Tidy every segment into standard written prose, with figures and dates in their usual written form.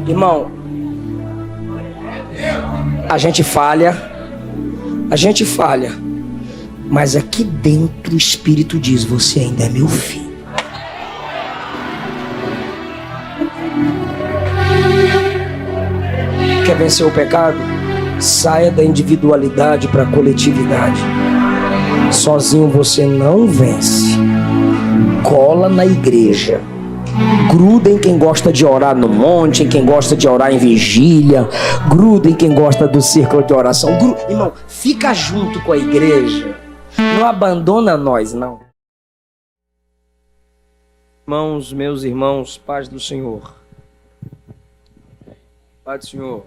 Irmão, a gente falha, mas aqui dentro o Espírito diz: você ainda é meu filho. Quer vencer o pecado? Saia da individualidade para a coletividade. Sozinho você não vence. Cola na igreja. Gruda em quem gosta de orar no monte, em quem gosta de orar em vigília. Gruda em quem gosta do círculo de oração. Irmão, fica junto com a igreja. Não abandona nós, não. Irmãos, meus irmãos, paz do Senhor. Paz do Senhor.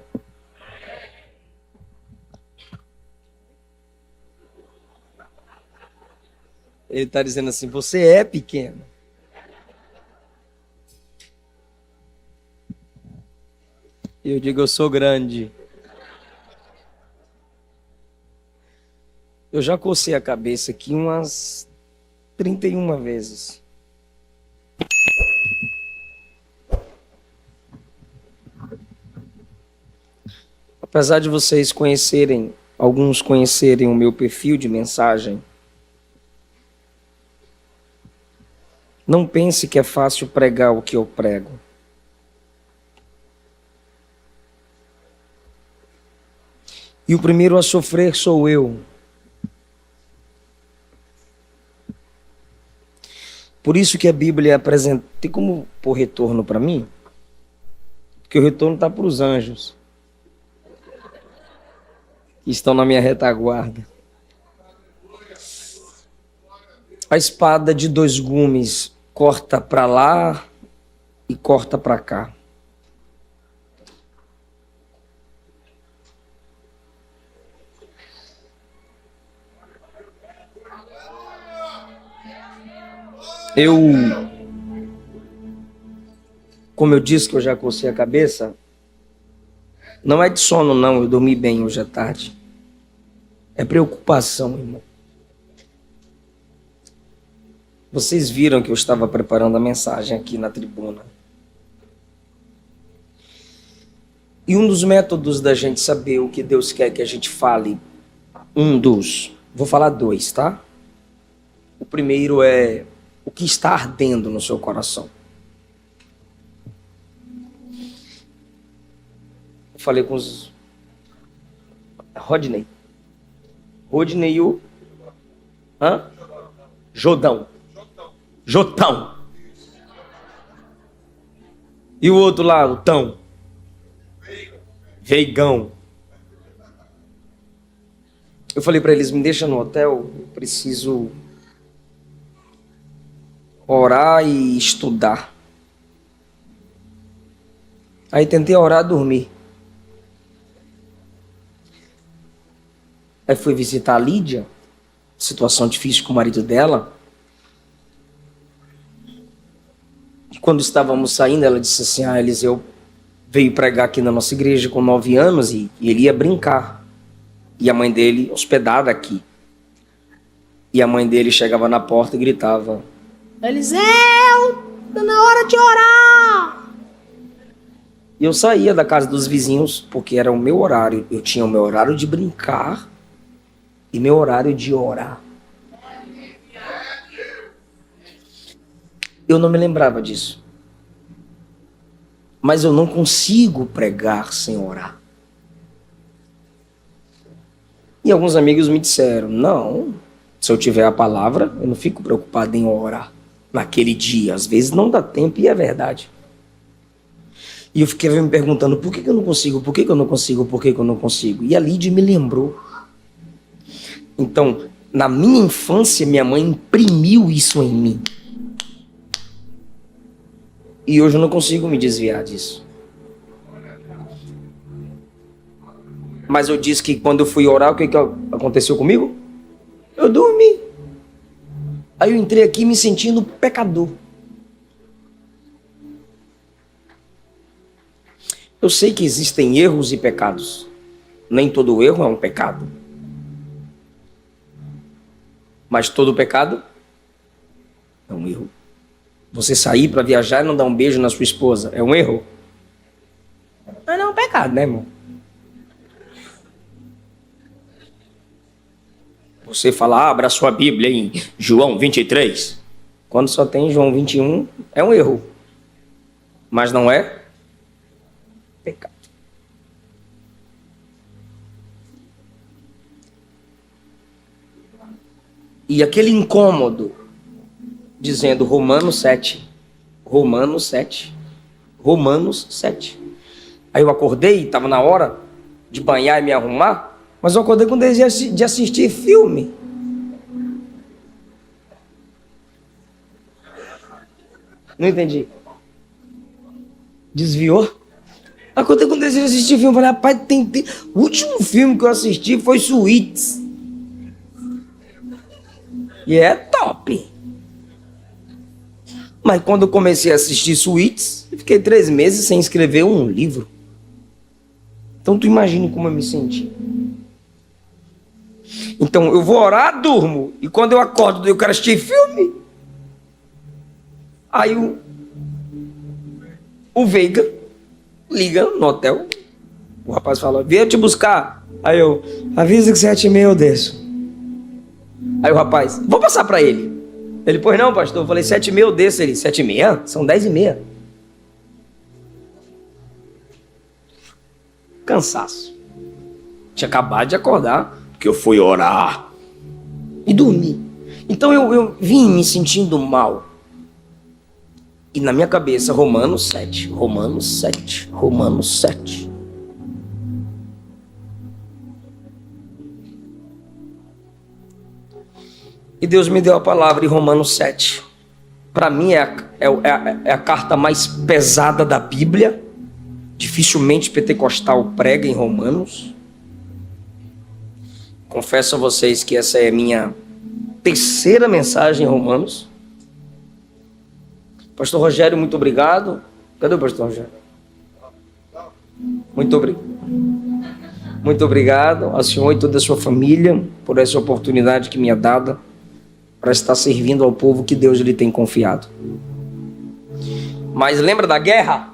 Ele está dizendo assim: você é pequeno. E eu digo: eu sou grande. Eu já cocei a cabeça aqui umas 31 vezes. Apesar de vocês conhecerem, alguns conhecerem o meu perfil de mensagem, não pense que é fácil pregar o que eu prego. E o primeiro a sofrer sou eu. Por isso que a Bíblia apresenta... Tem como pôr retorno para mim? Porque o retorno está para os anjos, que estão na minha retaguarda. A espada de 2 gumes corta para lá e corta para cá. Como eu disse que eu já cocei a cabeça, não é de sono não, eu dormi bem hoje à tarde. É preocupação, irmão. Vocês viram que eu estava preparando a mensagem aqui na tribuna. E um dos métodos da gente saber o que Deus quer que a gente fale, vou falar 2, tá? O primeiro é o que está ardendo no seu coração. Eu falei com os... Rodney e o... Jotão. E o outro lá, o Tão. Veigão. Eu falei para eles: me deixa no hotel, eu preciso orar e estudar. Aí tentei orar e dormir. Aí fui visitar a Lídia, situação difícil com o marido dela. E quando estávamos saindo, ela disse assim: Eliseu veio pregar aqui na nossa igreja com 9 anos e ele ia brincar. E a mãe dele hospedada aqui. E a mãe dele chegava na porta e gritava: Eliseu, tá na hora de orar. E eu saía da casa dos vizinhos porque era o meu horário. Eu tinha o meu horário de brincar e meu horário de orar. Eu não me lembrava disso. Mas eu não consigo pregar sem orar. E alguns amigos me disseram: não, se eu tiver a palavra, eu não fico preocupado em orar naquele dia. Às vezes não dá tempo e é verdade. E eu fiquei me perguntando: por que eu não consigo? Por que eu não consigo? Por que eu não consigo? E a Lídia me lembrou. Então, na minha infância, minha mãe imprimiu isso em mim. E hoje eu não consigo me desviar disso. Mas eu disse que quando eu fui orar, o que aconteceu comigo? Eu dormi. Aí eu entrei aqui me sentindo pecador. Eu sei que existem erros e pecados. Nem todo erro é um pecado. Mas todo pecado é um erro. Você sair para viajar e não dar um beijo na sua esposa é um erro? Mas não é um pecado, né, irmão? Você fala, abra a sua Bíblia em João 23. Quando só tem João 21, é um erro. Mas não é pecado. E aquele incômodo, dizendo Romanos 7, Romanos 7, Romanos 7. Aí eu acordei, estava na hora de banhar e me arrumar, mas eu acordei com desejo de assistir filme. Não entendi. Desviou? Acordei com desejo de assistir filme. Falei, rapaz, o último filme que eu assisti foi Suits. E é top. Mas quando eu comecei a assistir Suits, eu fiquei 3 meses sem escrever um livro. Então tu imagine como eu me senti. Então eu vou orar, durmo. E quando eu acordo, eu quero assistir filme. Aí o Veiga liga no hotel. O rapaz fala, veio te buscar. Aí eu, avisa que 7h30 eu desço. Aí o rapaz, vou passar para ele. Ele, pois não, pastor. Eu falei, 7h30 eu desço. Ele, 7h30? São 10h30. Cansaço. Tinha acabado de acordar, porque eu fui orar e dormi. Então eu vim me sentindo mal. E na minha cabeça, Romanos 7, Romanos 7, Romanos 7. E Deus me deu a palavra em Romanos 7. Para mim é a carta mais pesada da Bíblia. Dificilmente pentecostal prega em Romanos. Confesso a vocês que essa é a minha 3ª mensagem em Romanos. Pastor Rogério, muito obrigado. Cadê o pastor Rogério? Muito obrigado. Muito obrigado ao senhor e toda a sua família por essa oportunidade que me é dada para estar servindo ao povo que Deus lhe tem confiado. Mas lembra da guerra?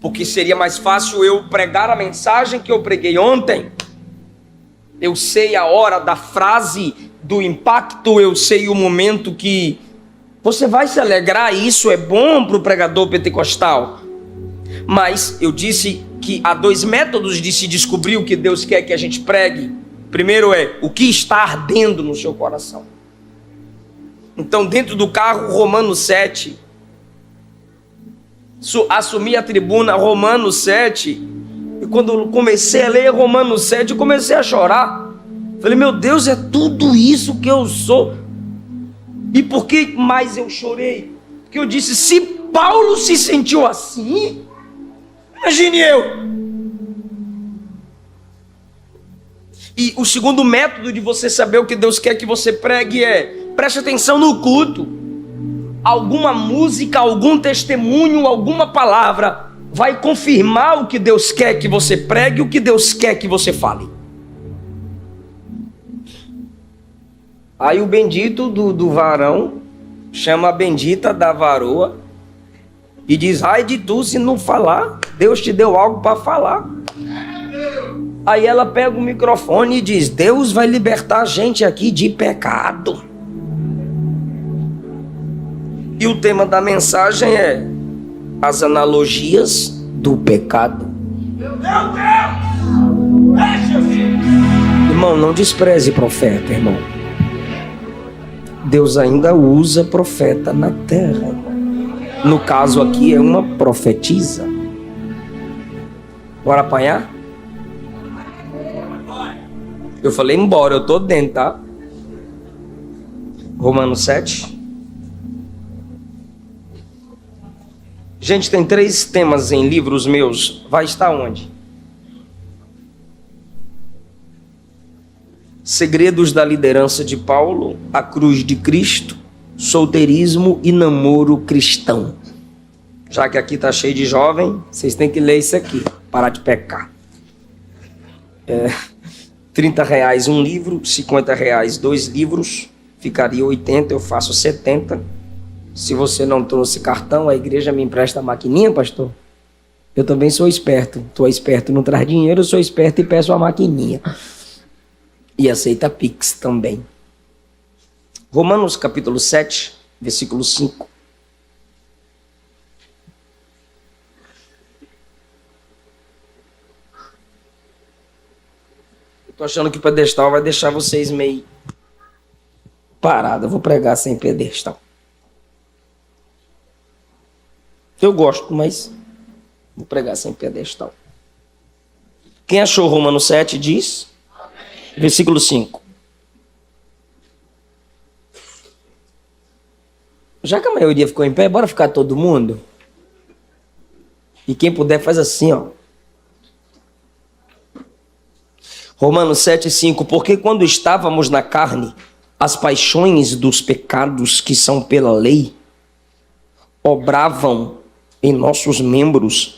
Porque seria mais fácil eu pregar a mensagem que eu preguei ontem. Eu sei a hora da frase, do impacto, eu sei o momento que você vai se alegrar, e isso é bom para o pregador pentecostal. Mas eu disse que há 2 métodos de se descobrir o que Deus quer que a gente pregue. Primeiro é o que está ardendo no seu coração. Então, dentro do carro, Romanos 7. Assumi a tribuna, Romanos 7. E quando eu comecei a ler Romanos 7, eu comecei a chorar. Falei, meu Deus, é tudo isso que eu sou. E por que mais eu chorei? Porque eu disse, se Paulo se sentiu assim, imagine eu. E o segundo método de você saber o que Deus quer que você pregue é, preste atenção no culto. Alguma música, algum testemunho, alguma palavra vai confirmar o que Deus quer que você pregue, o que Deus quer que você fale. Aí o bendito do varão chama a bendita da varoa e diz, ai de tu se não falar, Deus te deu algo para falar. Aí ela pega o microfone e diz, Deus vai libertar a gente aqui de pecado. E o tema da mensagem é as analogias do pecado. Meu Deus! Irmão, não despreze profeta, irmão. Deus ainda usa profeta na terra. No caso aqui é uma profetisa. Bora apanhar? Eu falei embora, eu tô dentro, tá? Romanos 7. Gente, tem 3 temas em livros meus. Vai estar onde? Segredos da liderança de Paulo, a cruz de Cristo, solteirismo e namoro cristão. Já que aqui está cheio de jovem, vocês têm que ler isso aqui, parar de pecar. R$30 um livro, R$50 2 livros, ficaria 80, eu faço 70. Se você não trouxe cartão, a igreja me empresta a maquininha, pastor? Eu também sou esperto. Tu é esperto, não traz dinheiro, eu sou esperto e peço a maquininha. E aceita Pix também. Romanos capítulo 7, versículo 5. Eu tô achando que o pedestal vai deixar vocês meio parados. Eu vou pregar sem pedestal. Eu gosto, mas vou pregar sem pedestal. Quem achou Romanos 7 diz? Versículo 5. Já que a maioria ficou em pé, bora ficar todo mundo? E quem puder faz assim, ó. Romanos 7,5. Porque quando estávamos na carne, as paixões dos pecados que são pela lei obravam em nossos membros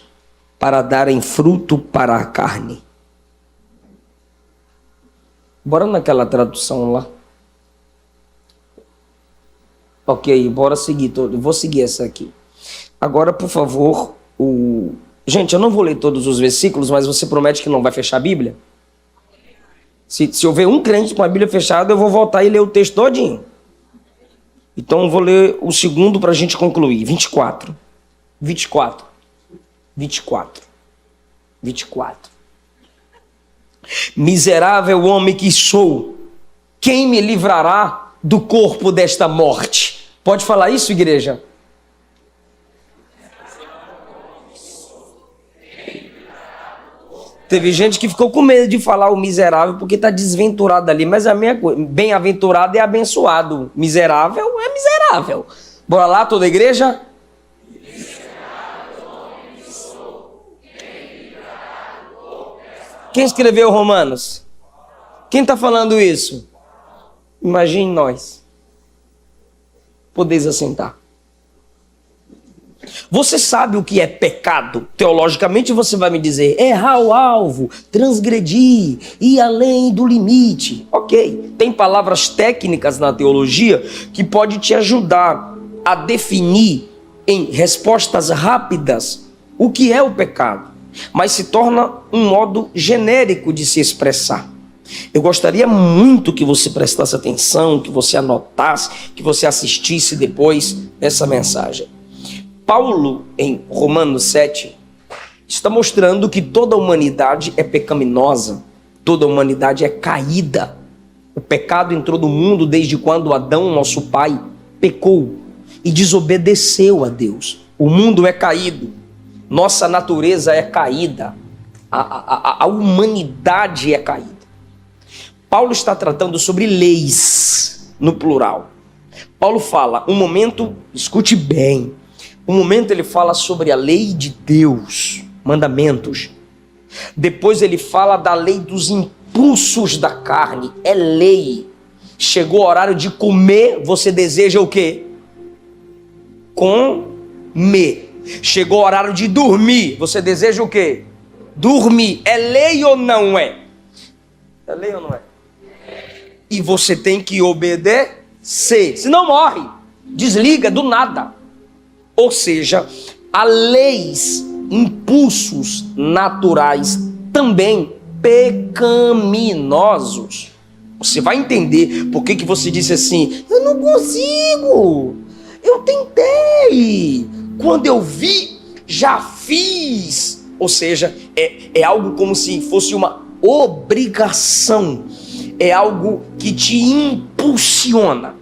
para darem fruto para a carne. Bora naquela tradução lá. Ok, bora seguir. Vou seguir essa aqui. Agora, por favor, Gente, eu não vou ler todos os versículos, mas você promete que não vai fechar a Bíblia? Se houver um crente com a Bíblia fechada, eu vou voltar e ler o texto todinho. Então, eu vou ler o segundo para a gente concluir. 24. Miserável homem que sou, quem me livrará do corpo desta morte? Pode falar isso, igreja? Teve gente que ficou com medo de falar o miserável porque está desventurado ali, mas a minha coisa, bem-aventurado é abençoado, miserável é miserável. Bora lá, toda a igreja? Quem escreveu Romanos? Quem está falando isso? Imagine nós. Podeis assentar. Você sabe o que é pecado? Teologicamente você vai me dizer, errar o alvo, transgredir, ir além do limite. Ok, tem palavras técnicas na teologia que pode te ajudar a definir em respostas rápidas o que é o pecado, mas se torna um modo genérico de se expressar. Eu gostaria muito que você prestasse atenção, que você anotasse, que você assistisse depois essa mensagem. Paulo, em Romanos 7, está mostrando que toda a humanidade é pecaminosa, toda a humanidade é caída. O pecado entrou no mundo desde quando Adão, nosso pai, pecou e desobedeceu a Deus. O mundo é caído, nossa natureza é caída, a humanidade é caída. Paulo está tratando sobre leis, no plural. Paulo fala, um momento, escute bem, um momento ele fala sobre a lei de Deus, mandamentos. Depois ele fala da lei dos impulsos da carne, é lei. Chegou o horário de comer, você deseja o quê? Comer. Chegou o horário de dormir, você deseja o quê? Dormir. É lei ou não é? É lei ou não é? E você tem que obedecer, senão morre, desliga do nada. Ou seja, há leis, impulsos naturais também pecaminosos. Você vai entender por que você disse assim, eu não consigo, eu tentei, quando eu vi, já fiz. Ou seja, é algo como se fosse uma obrigação, é algo que te impulsiona.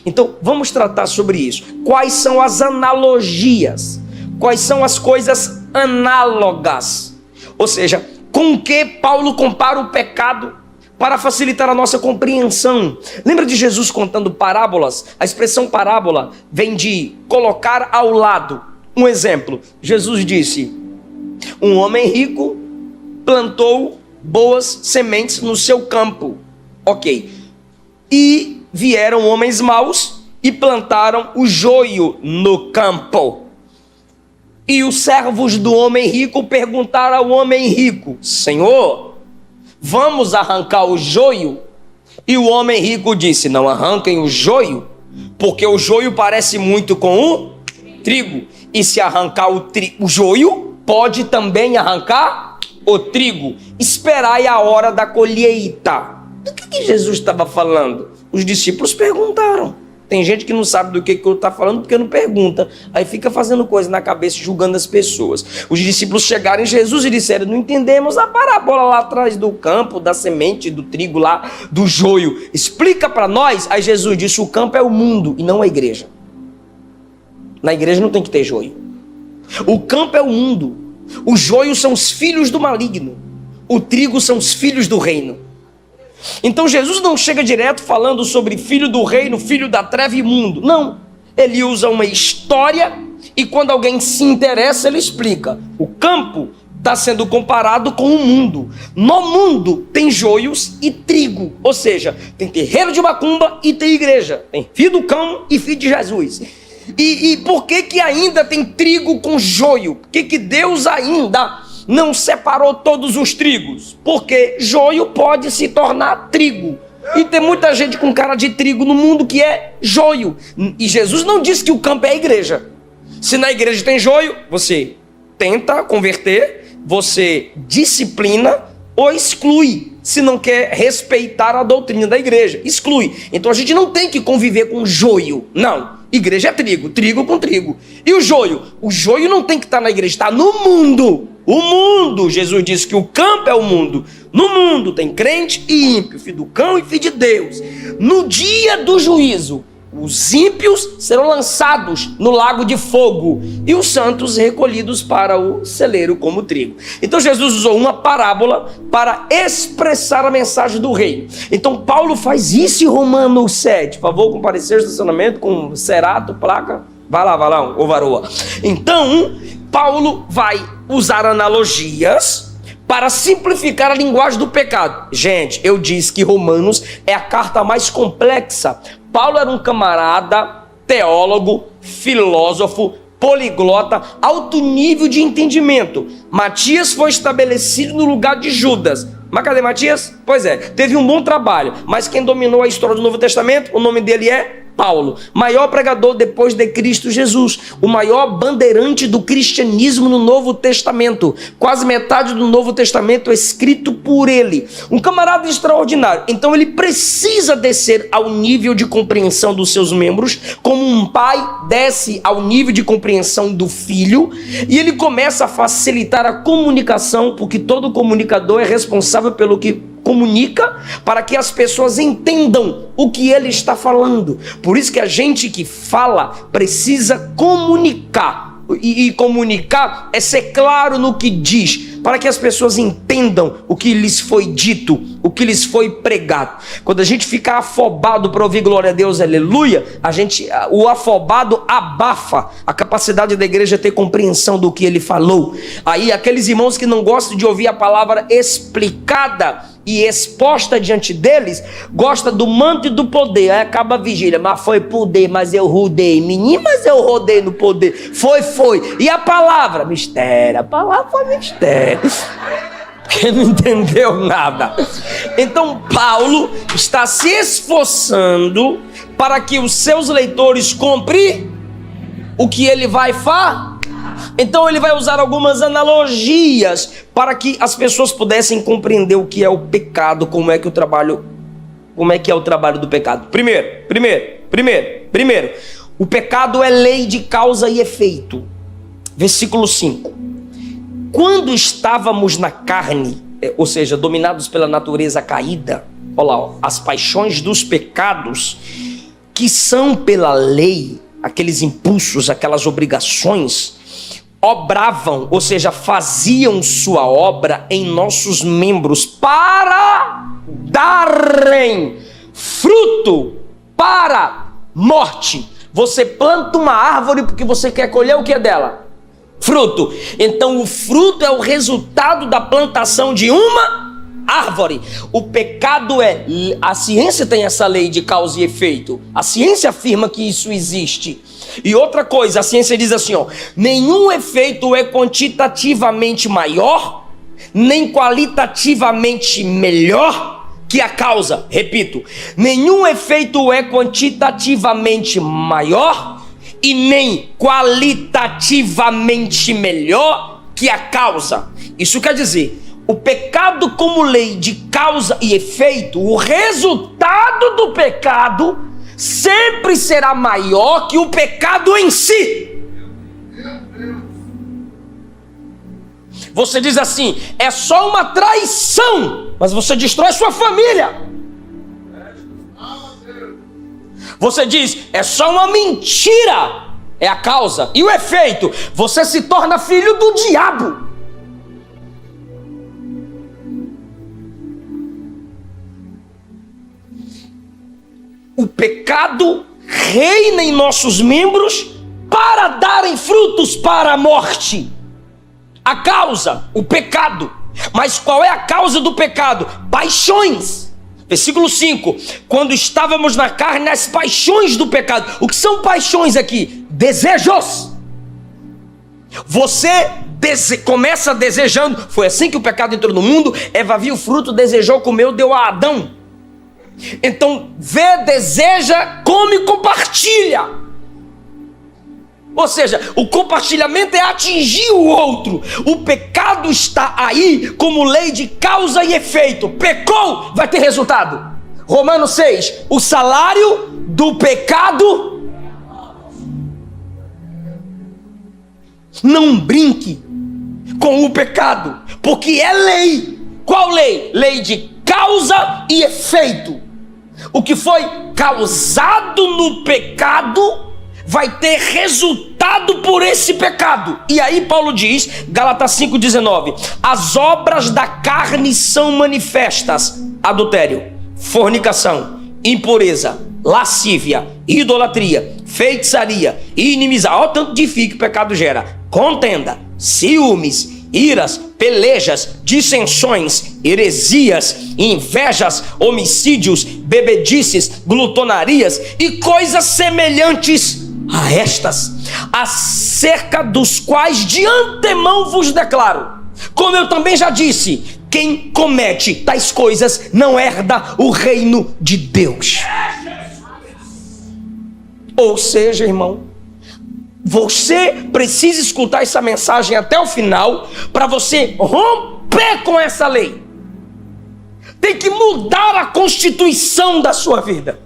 Então, vamos tratar sobre isso. Quais são as analogias? Quais são as coisas análogas? Ou seja, com que Paulo compara o pecado para facilitar a nossa compreensão? Lembra de Jesus contando parábolas? A expressão parábola vem de colocar ao lado. Um exemplo, Jesus disse, um homem rico plantou boas sementes no seu campo. Ok. E vieram homens maus e plantaram o joio no campo. E os servos do homem rico perguntaram ao homem rico, Senhor, vamos arrancar o joio? E o homem rico disse, não arranquem o joio, porque o joio parece muito com o trigo. E se arrancar o joio, pode também arrancar o trigo. Esperai a hora da colheita. Do que Jesus estava falando? Os discípulos perguntaram. Tem gente que não sabe do que eu estou falando porque não pergunta. Aí fica fazendo coisa na cabeça, julgando as pessoas. Os discípulos chegaram em Jesus e disseram: não entendemos a parábola lá atrás do campo, da semente, do trigo lá, do joio. Explica para nós. Aí Jesus disse: o campo é o mundo e não a igreja. Na igreja não tem que ter joio. O campo é o mundo. O joio são os filhos do maligno. O trigo são os filhos do reino. Então Jesus não chega direto falando sobre filho do reino, filho da treva e mundo. Não. Ele usa uma história e quando alguém se interessa, ele explica. O campo está sendo comparado com o mundo. No mundo tem joios e trigo. Ou seja, tem terreiro de macumba e tem igreja. Tem filho do cão e filho de Jesus. E por que ainda tem trigo com joio? Por que Deus ainda não separou todos os trigos? Porque joio pode se tornar trigo. E tem muita gente com cara de trigo no mundo que é joio. E Jesus não disse que o campo é a igreja. Se na igreja tem joio, você tenta converter, você disciplina ou exclui. Se não quer respeitar a doutrina da igreja, exclui. Então a gente não tem que conviver com joio. Não. Igreja é trigo, trigo com trigo. E o joio? O joio não tem que estar na igreja, está no mundo. O mundo, Jesus disse que o campo é o mundo. No mundo tem crente e ímpio, filho do cão e filho de Deus. No dia do juízo, os ímpios serão lançados no lago de fogo e os santos recolhidos para o celeiro como trigo. Então Jesus usou uma parábola para expressar a mensagem do reino. Então Paulo faz isso em Romanos 7. Por favor, comparecer ao estacionamento com cerato, placa. Vai lá, ô varoa. Então, Paulo vai usar analogias para simplificar a linguagem do pecado. Gente, eu disse que Romanos é a carta mais complexa. Paulo era um camarada, teólogo, filósofo, poliglota, alto nível de entendimento. Matias foi estabelecido no lugar de Judas. Mas cadê Matias? Pois é, teve um bom trabalho, mas quem dominou a história do Novo Testamento, o nome dele é Paulo, maior pregador depois de Cristo Jesus, o maior bandeirante do cristianismo no Novo Testamento, quase metade do Novo Testamento é escrito por ele, um camarada extraordinário. Então ele precisa descer ao nível de compreensão dos seus membros, como um pai desce ao nível de compreensão do filho, e ele começa a facilitar a comunicação, porque todo comunicador é responsável pelo que comunica, para que as pessoas entendam o que ele está falando. Por isso que a gente que fala precisa comunicar. E comunicar é ser claro no que diz, para que as pessoas entendam o que lhes foi dito, o que lhes foi pregado. Quando a gente fica afobado para ouvir glória a Deus, aleluia, o afobado abafa a capacidade da igreja ter compreensão do que ele falou. Aí aqueles irmãos que não gostam de ouvir a palavra explicada e exposta diante deles, gosta do manto e do poder. Aí acaba a vigília: mas foi poder, mas eu rodei. Menino, mas eu rodei no poder. Foi. E a palavra? Mistério. A palavra foi mistério. Porque não entendeu nada. Então Paulo está se esforçando para que os seus leitores comprem o que ele vai falar. Então ele vai usar algumas analogias para que as pessoas pudessem compreender o que é o pecado, como é que é o trabalho do pecado. Primeiro, o pecado é lei de causa e efeito. Versículo 5. Quando estávamos na carne, ou seja, dominados pela natureza caída, olha lá, as paixões dos pecados, que são pela lei, aqueles impulsos, aquelas obrigações, obravam, ou seja, faziam sua obra em nossos membros para darem fruto para morte. Você planta uma árvore porque você quer colher o que é dela? Fruto. Então o fruto é o resultado da plantação de uma árvore. O pecado a ciência tem essa lei de causa e efeito. A ciência afirma que isso existe. E outra coisa, a ciência diz assim, nenhum efeito é quantitativamente maior, nem qualitativamente melhor que a causa. Repito, nenhum efeito é quantitativamente maior e nem qualitativamente melhor que a causa. Isso quer dizer, o pecado como lei de causa e efeito, o resultado do pecado sempre será maior que o pecado em si. Você diz assim, é só uma traição, mas você destrói sua família. Você diz, é só uma mentira, é a causa. E o efeito, você se torna filho do diabo. O pecado reina em nossos membros para darem frutos para a morte. A causa, o pecado. Mas qual é a causa do pecado? Paixões. Versículo 5. Quando estávamos na carne, as paixões do pecado. O que são paixões aqui? Desejos. Você começa desejando. Foi assim que o pecado entrou no mundo. Eva viu o fruto, desejou, comeu, deu a Adão. Então, vê, deseja, come e compartilha. Ou seja, o compartilhamento é atingir o outro. O pecado está aí como lei de causa e efeito. Pecou, vai ter resultado. Romanos 6, o salário do pecado. Não brinque com o pecado, porque é lei. Qual lei? Lei de causa e efeito. O que foi causado no pecado vai ter resultado por esse pecado. E aí Paulo diz, Gálatas 5,19, as obras da carne são manifestas: adultério, fornicação, impureza, lascívia, idolatria, feitiçaria, inimizade. Olha o tanto de fio que o pecado gera: contenda, ciúmes, iras, pelejas, dissensões, heresias, invejas, homicídios, bebedices, glutonarias e coisas semelhantes a estas, acerca dos quais de antemão vos declaro, como eu também já disse, quem comete tais coisas não herda o reino de Deus. Ou seja, irmão, você precisa escutar essa mensagem até o final para você romper com essa lei. Tem que mudar a constituição da sua vida.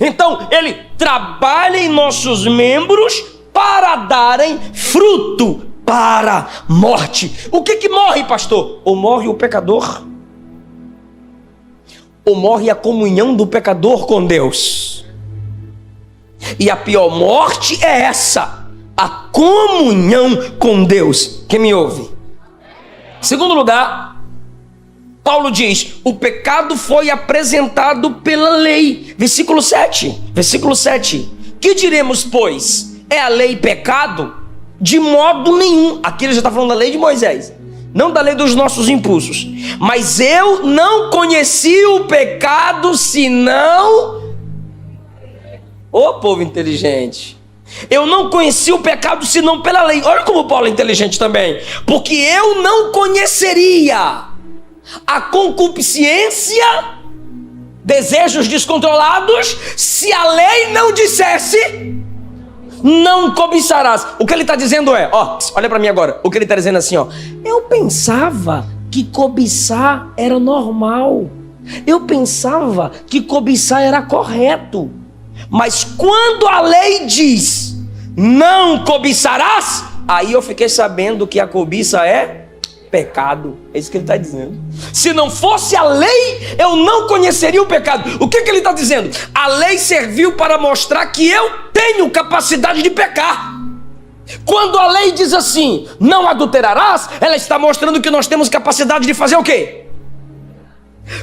Então, ele trabalha em nossos membros para darem fruto para a morte. O que morre, pastor? Ou morre o pecador, ou morre a comunhão do pecador com Deus. E a pior morte é essa: a comunhão com Deus. Quem me ouve? Segundo lugar, Paulo diz, o pecado foi apresentado pela lei. Versículo 7. Que diremos, pois? É a lei pecado? De modo nenhum. Aqui ele já está falando da lei de Moisés, não da lei dos nossos impulsos. Mas eu não conheci o pecado senão... Ô povo inteligente, eu não conheci o pecado senão pela lei. Olha como Paulo é inteligente também. Porque eu não conheceria a concupiscência, desejos descontrolados, se a lei não dissesse, não cobiçarás. O que ele está dizendo é, olha para mim agora. O que ele está dizendo assim, eu pensava que cobiçar era normal. Eu pensava que cobiçar era correto. Mas quando a lei diz, não cobiçarás, aí eu fiquei sabendo que a cobiça é pecado. É isso que ele está dizendo. Se não fosse a lei, eu não conheceria o pecado. O que ele está dizendo? A lei serviu para mostrar que eu tenho capacidade de pecar. Quando a lei diz assim, não adulterarás, ela está mostrando que nós temos capacidade de fazer o quê?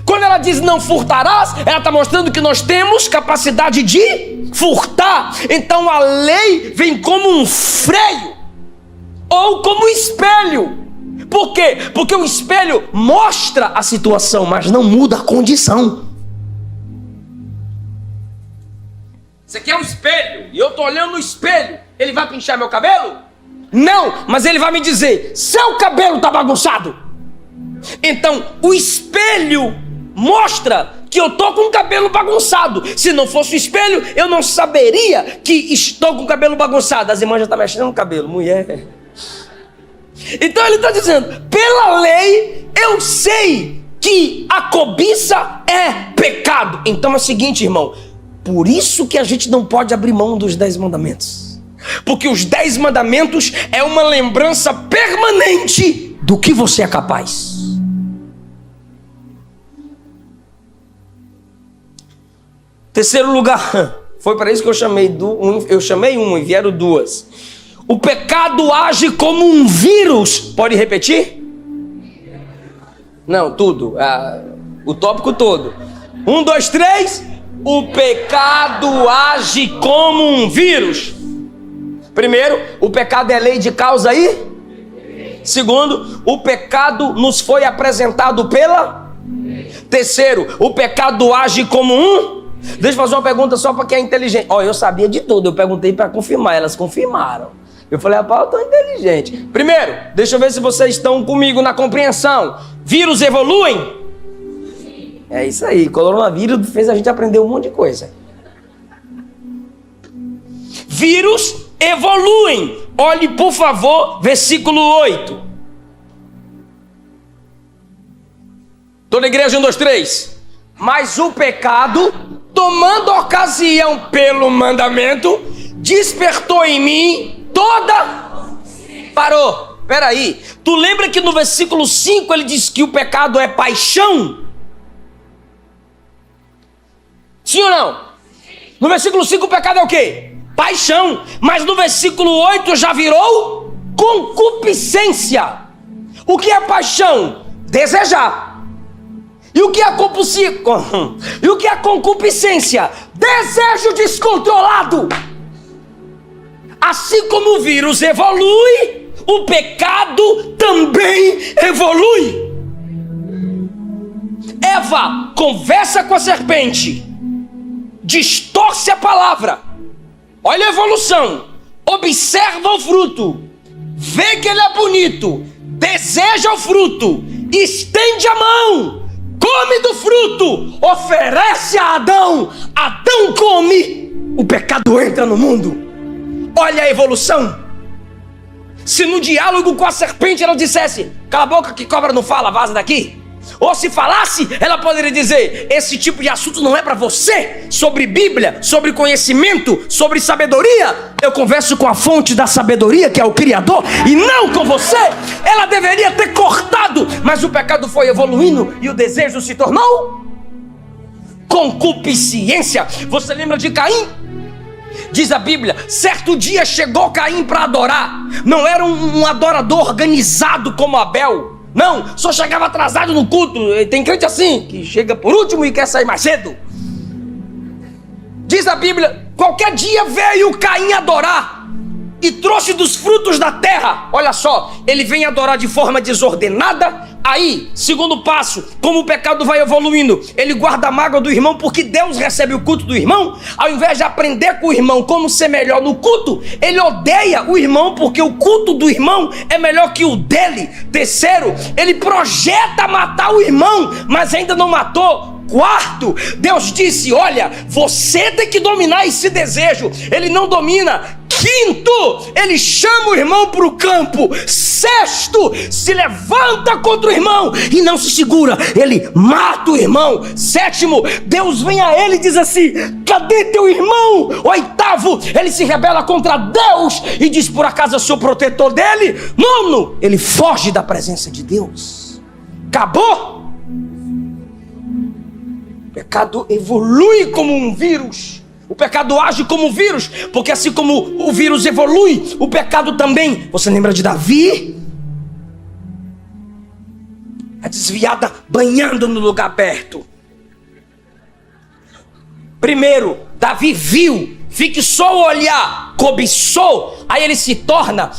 Quando ela diz não furtarás, ela está mostrando que nós temos capacidade de furtar. Então a lei vem como um freio ou como um espelho. Por quê? Porque o espelho mostra a situação, mas não muda a condição. Você quer um espelho e eu estou olhando no espelho, ele vai pinchar meu cabelo? Não, mas ele vai me dizer, seu cabelo está bagunçado. Então, o espelho mostra que eu estou com o cabelo bagunçado. Se não fosse o espelho, eu não saberia que estou com o cabelo bagunçado. As irmãs já estão mexendo no cabelo, mulher. Então ele está dizendo, pela lei eu sei que a cobiça é pecado. Então é o seguinte, irmão, por isso que a gente não pode abrir mão dos 10 mandamentos. Porque os 10 mandamentos é uma lembrança permanente do que você é capaz. Terceiro lugar, foi para isso que eu chamei um e vieram 2. O pecado age como um vírus. Pode repetir? Não, tudo. O tópico todo. 1, 2, 3. O pecado age como um vírus. Primeiro, o pecado é lei de causa aí. Segundo, o pecado nos foi apresentado pela. Terceiro, o pecado age como um. Deixa eu fazer uma pergunta só para quem é inteligente. Eu sabia de tudo, eu perguntei para confirmar, elas confirmaram. Eu falei, rapaz, eu tô inteligente. Primeiro, deixa eu ver se vocês estão comigo na compreensão. Vírus evoluem? É isso aí, coronavírus fez a gente aprender um monte de coisa. Vírus evoluem. Olhe, por favor, versículo 8. Toda a igreja, 1, 2, 3. Mas o pecado, tomando ocasião pelo mandamento, despertou em mim toda... Parou, peraí. Tu lembra que no versículo 5 ele diz que o pecado é paixão? Sim ou não? No versículo 5 o pecado é o quê? Paixão. Mas no versículo 8 já virou concupiscência. O que é paixão? Desejar. E o que é concupiscência? Desejo descontrolado. Assim como o vírus evolui, o pecado também evolui. Eva conversa com a serpente, distorce a palavra. Olha a evolução. Observa o fruto, vê que ele é bonito, deseja o fruto, estende a mão, come do fruto, oferece a Adão. Adão come, o pecado entra no mundo. Olha a evolução. Se no diálogo com a serpente ela dissesse, cala a boca que cobra não fala, vaza daqui. Ou se falasse, ela poderia dizer, esse tipo de assunto não é para você. Sobre Bíblia, sobre conhecimento, sobre sabedoria, eu converso com a fonte da sabedoria, que é o Criador, e não com você. Ela deveria ter cortado, mas o pecado foi evoluindo e o desejo se tornou concupiscência. Você lembra de Caim? Diz a Bíblia, certo dia chegou Caim para adorar. Não era um adorador organizado como Abel. Não, só chegava atrasado no culto. Tem crente assim, que chega por último e quer sair mais cedo. Diz a Bíblia, qualquer dia veio Caim adorar e trouxe dos frutos da terra. Olha só, ele vem adorar de forma desordenada. Aí, segundo passo, como o pecado vai evoluindo, ele guarda a mágoa do irmão porque Deus recebe o culto do irmão. Ao invés de aprender com o irmão como ser melhor no culto, ele odeia o irmão porque o culto do irmão é melhor que o dele. Terceiro, ele projeta matar o irmão, mas ainda não matou. Quarto, Deus disse, olha, você tem que dominar esse desejo. Ele não domina. Quinto, ele chama o irmão para o campo. Sexto, se levanta contra o irmão e não se segura, ele mata o irmão. Sétimo, Deus vem a ele e diz assim, cadê teu irmão? Oitavo, ele se rebela contra Deus e diz, por acaso eu sou protetor dele? Nono, ele foge da presença de Deus. Acabou? O pecado evolui como um vírus. O pecado age como um vírus, porque assim como o vírus evolui, o pecado também. Você lembra de Davi? A desviada banhando no lugar aberto. Primeiro, Davi viu, fixou o olhar, cobiçou, aí ele se torna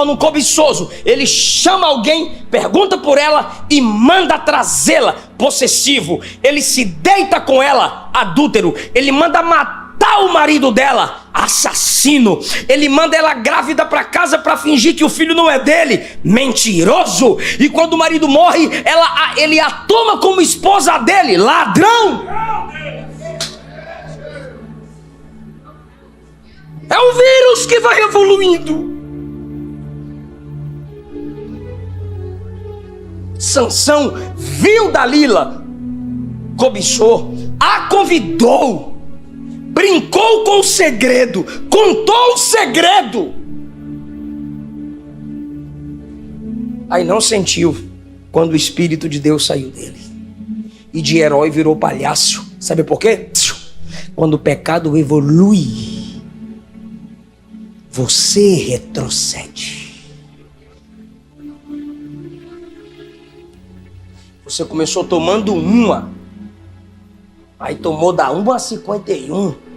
um cobiçoso. Ele chama alguém, pergunta por ela e manda trazê-la, possessivo. Ele se deita com ela, adúltero. Ele manda matar o marido dela, assassino. Ele manda ela grávida para casa para fingir que o filho não é dele, mentiroso. E quando o marido morre, ele a toma como esposa dele, ladrão. É um vírus que vai evoluindo. Sansão viu Dalila, cobiçou, a convidou, brincou com o segredo, contou o segredo. Aí não sentiu quando o Espírito de Deus saiu dele. E de herói virou palhaço. Sabe por quê? Quando o pecado evolui, você retrocede. Você começou tomando uma, aí tomou da 1 a 51.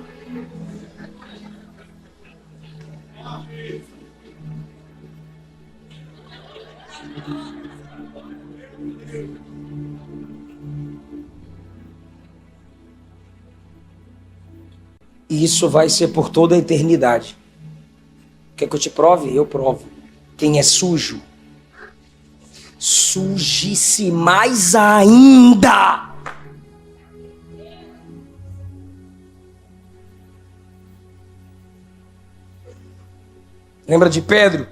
E isso vai ser por toda a eternidade. Quer que eu te prove? Eu provo. Quem é sujo, suje-se mais ainda. Lembra de Pedro?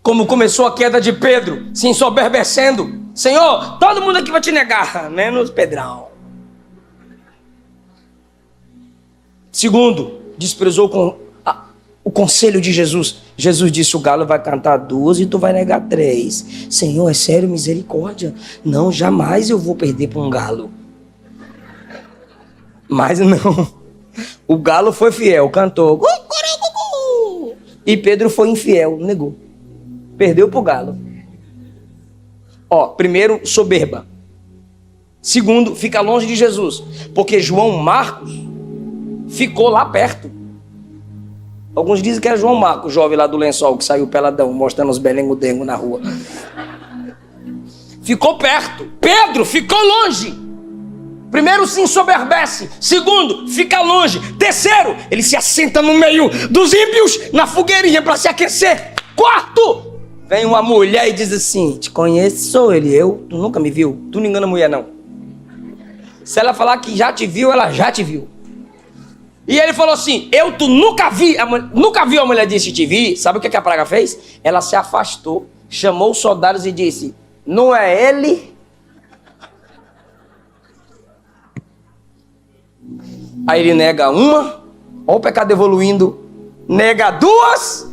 Como começou a queda de Pedro, se ensoberbecendo. Senhor, todo mundo aqui vai te negar, menos Pedrão. Segundo, desprezou o conselho de Jesus. Jesus disse, o galo vai cantar 2 e tu vai negar 3. Senhor, é sério, misericórdia. Não, jamais eu vou perder para um galo. Mas não. O galo foi fiel, cantou. E Pedro foi infiel, negou. Perdeu para o galo. Primeiro, soberba. Segundo, fica longe de Jesus. Porque João Marcos ficou lá perto. Alguns dizem que era João Marcos, o jovem lá do lençol, que saiu peladão, mostrando os belengo-dengo na rua. Ficou perto. Pedro ficou longe. Primeiro, se ensoberbece. Segundo, fica longe. Terceiro, ele se assenta no meio dos ímpios, na fogueirinha para se aquecer. Quarto, vem uma mulher e diz assim, te conheço, sou ele. Tu nunca me viu? Tu não engana a mulher, não. Se ela falar que já te viu, ela já te viu. E ele falou assim, tu nunca vi. Nunca viu, a mulher disse, te vi. Sabe o que a praga fez? Ela se afastou, chamou os soldados e disse, não é ele? Aí ele nega uma, olha o pecado evoluindo, nega 2.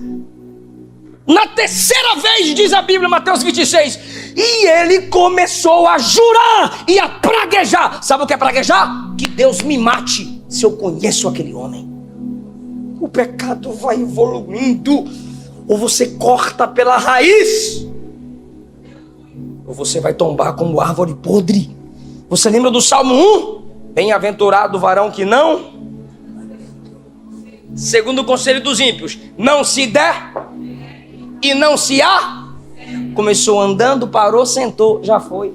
Na terceira vez, diz a Bíblia, Mateus 26, e ele começou a jurar e a praguejar. Sabe o que é praguejar? Que Deus me mate se eu conheço aquele homem. O pecado vai evoluindo, ou você corta pela raiz, ou você vai tombar como árvore podre. Você lembra do Salmo 1? Bem-aventurado o varão que não, segundo o conselho dos ímpios, não se der e não se há. Começou andando, parou, sentou, já foi.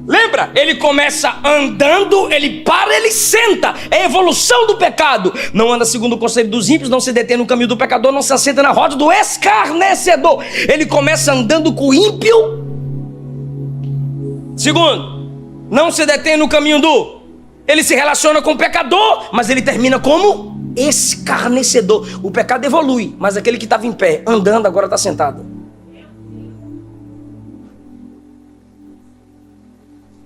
Lembra? Ele começa andando, ele para, ele senta. É a evolução do pecado. Não anda segundo o conselho dos ímpios, não se detém no caminho do pecador, não se assenta na roda do escarnecedor. Ele começa andando com o ímpio. Segundo, não se detém no caminho do... Ele se relaciona com o pecador, mas ele termina como escarnecedor. O pecado evolui, mas aquele que estava em pé, andando, agora está sentado.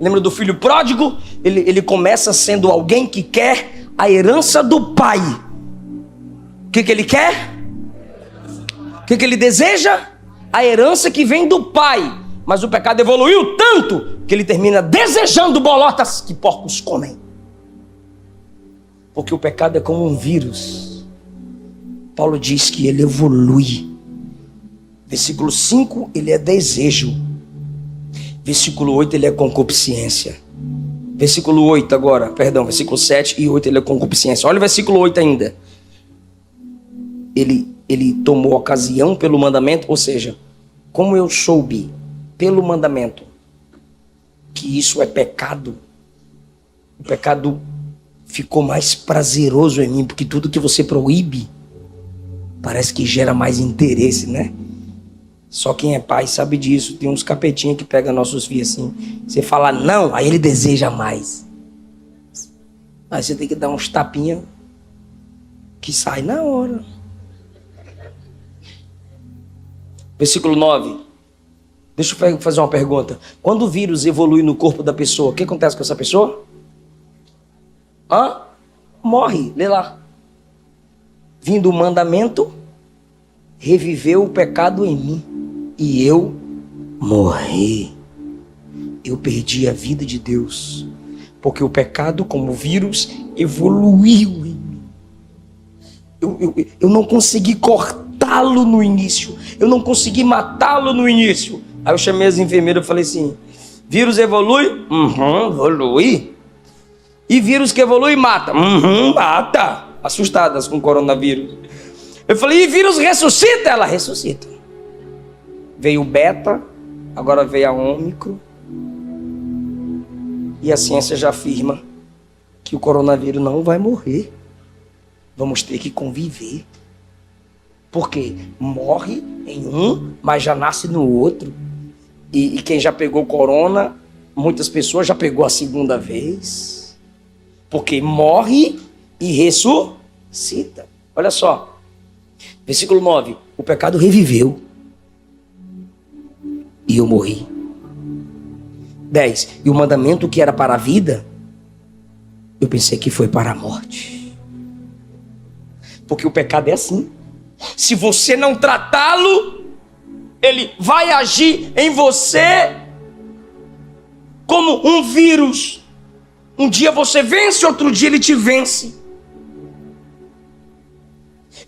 Lembra do filho pródigo? Ele começa sendo alguém que quer a herança do pai. O que ele quer? O que ele deseja? A herança que vem do pai. Mas o pecado evoluiu tanto que ele termina desejando bolotas que porcos comem. Porque o pecado é como um vírus. Paulo diz que ele evolui. Versículo 5, ele é desejo. Versículo 8, ele é concupiscência. Versículo 8 agora, versículo 7 e 8, ele é concupiscência. Olha o versículo 8 ainda. Ele tomou ocasião pelo mandamento, ou seja, como eu soube pelo mandamento que isso é pecado, o pecado ficou mais prazeroso em mim, porque tudo que você proíbe parece que gera mais interesse, né? Só quem é pai sabe disso. Tem uns capetinhos que pegam nossos filhos assim. Você fala não, aí ele deseja mais. Aí você tem que dar uns tapinhas que sai na hora. Versículo 9. Deixa eu fazer uma pergunta. Quando o vírus evolui no corpo da pessoa, o que acontece com essa pessoa? Morre. Lê lá. Vindo o mandamento, reviveu o pecado em mim. E eu morri. Eu perdi a vida de Deus. Porque o pecado, como vírus, evoluiu em mim. Eu não consegui cortá-lo no início. Eu não consegui matá-lo no início. Aí eu chamei as enfermeiras e falei assim: vírus evolui? Evolui. E vírus que evolui mata? Mata. Assustadas com o coronavírus. Eu falei: e vírus ressuscita? Ela ressuscita. Veio o beta, agora veio a ômicron. E a ciência já afirma que o coronavírus não vai morrer. Vamos ter que conviver. Porque morre em um, mas já nasce no outro. E quem já pegou corona, muitas pessoas já pegou a segunda vez. Porque morre e ressuscita. Olha só. Versículo 9. O pecado reviveu. E eu morri. 10. E o mandamento que era para a vida, eu pensei que foi para a morte. Porque o pecado é assim. Se você não tratá-lo, ele vai agir em você como um vírus. Um dia você vence, outro dia ele te vence.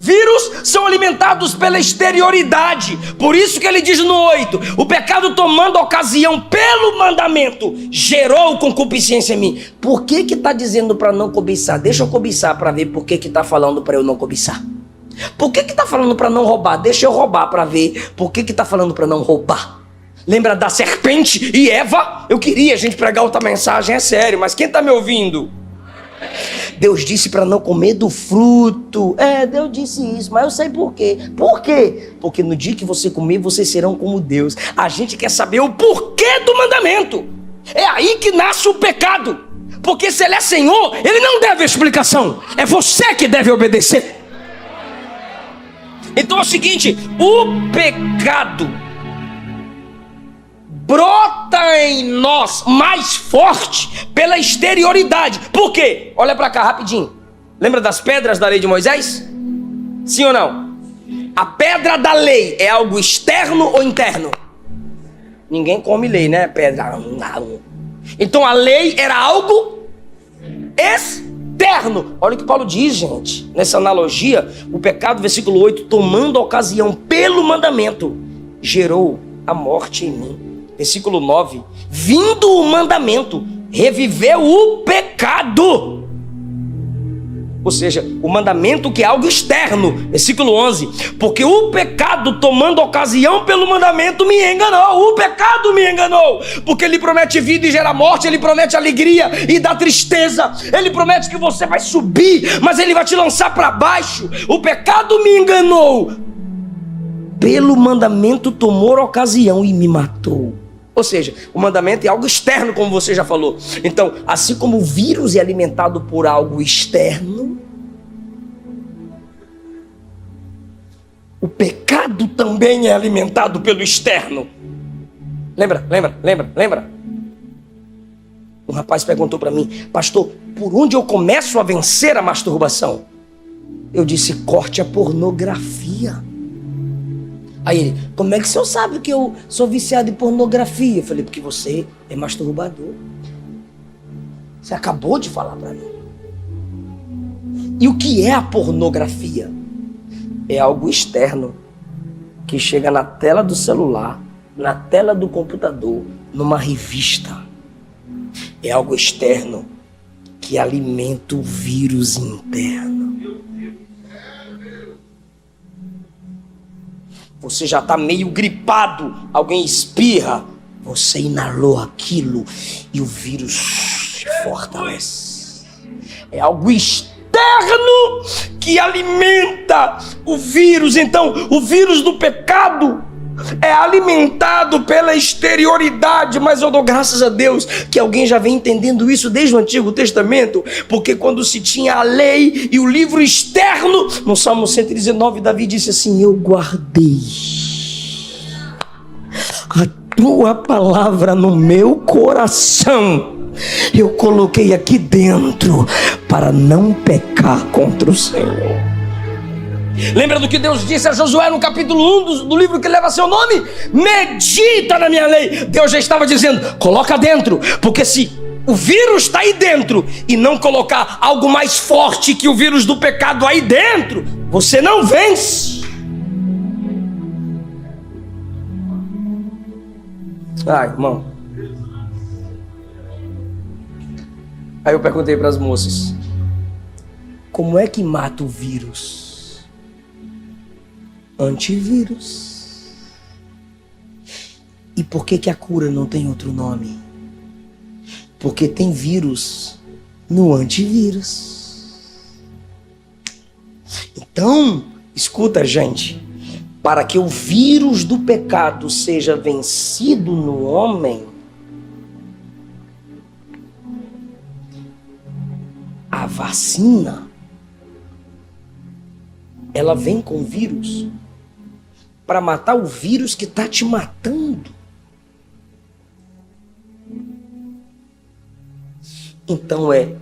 Vírus são alimentados pela exterioridade. Por isso que ele diz no 8: o pecado, tomando ocasião pelo mandamento, gerou concupiscência em mim. Por que está dizendo para não cobiçar? Deixa eu cobiçar para ver por que está falando para eu não cobiçar. Por que está falando para não roubar? Deixa eu roubar para ver por que está falando para não roubar. Lembra da serpente e Eva? Eu queria a gente pregar outra mensagem, é sério, mas quem está me ouvindo? Deus disse para não comer do fruto. Deus disse isso, mas eu sei por quê. Por quê? Porque no dia que você comer, vocês serão como Deus. A gente quer saber o porquê do mandamento. É aí que nasce o pecado. Porque se ele é Senhor, ele não deve explicação. É você que deve obedecer. Então é o seguinte: o pecado brota em nós mais forte pela exterioridade. Por quê? Olha para cá rapidinho. Lembra das pedras da lei de Moisés? Sim ou não? A pedra da lei é algo externo ou interno? Ninguém come lei, né? Pedra. Então a lei era algo externo. Olha o que Paulo diz, gente. Nessa analogia, o pecado, versículo 8, tomando ocasião pelo mandamento, gerou a morte em mim. Versículo 9, vindo o mandamento, reviveu o pecado. Ou seja, o mandamento que é algo externo. Versículo 11, porque o pecado, tomando ocasião pelo mandamento, me enganou. O pecado me enganou. Porque ele promete vida e gera morte. Ele promete alegria e dá tristeza. Ele promete que você vai subir, mas ele vai te lançar para baixo. O pecado me enganou. Pelo mandamento tomou ocasião e me matou. Ou seja, o mandamento é algo externo, como você já falou. Então, assim como o vírus é alimentado por algo externo, o pecado também é alimentado pelo externo. Lembra? Um rapaz perguntou para mim: pastor, por onde eu começo a vencer a masturbação? Eu disse: corte a pornografia. Aí ele: como é que o senhor sabe que eu sou viciado em pornografia? Eu falei: porque você é masturbador. Você acabou de falar para mim. E o que é a pornografia? É algo externo que chega na tela do celular, na tela do computador, numa revista. É algo externo que alimenta o vírus interno. Você já está meio gripado, alguém espirra, você inalou aquilo e o vírus se fortalece. É algo externo que alimenta o vírus. Então, o vírus do pecado é alimentado pela exterioridade, mas eu dou graças a Deus que alguém já vem entendendo isso desde o Antigo Testamento, porque quando se tinha a lei e o livro externo, no Salmo 119, Davi disse assim: eu guardei a tua palavra no meu coração eu coloquei aqui dentro para não pecar contra o Senhor. Lembra do que Deus disse a Josué no capítulo 1 do livro que leva seu nome? Medita na minha lei. Deus já estava dizendo, coloca dentro, porque se o vírus está aí dentro e não colocar algo mais forte que o vírus do pecado aí dentro, você não vence. Irmão. Aí eu perguntei para as moças, como é que mata o vírus? Antivírus. E por que a cura não tem outro nome? Porque tem vírus no antivírus. Então, escuta, gente, para que o vírus do pecado seja vencido no homem, a vacina, ela vem com vírus para matar o vírus que está te matando. Então é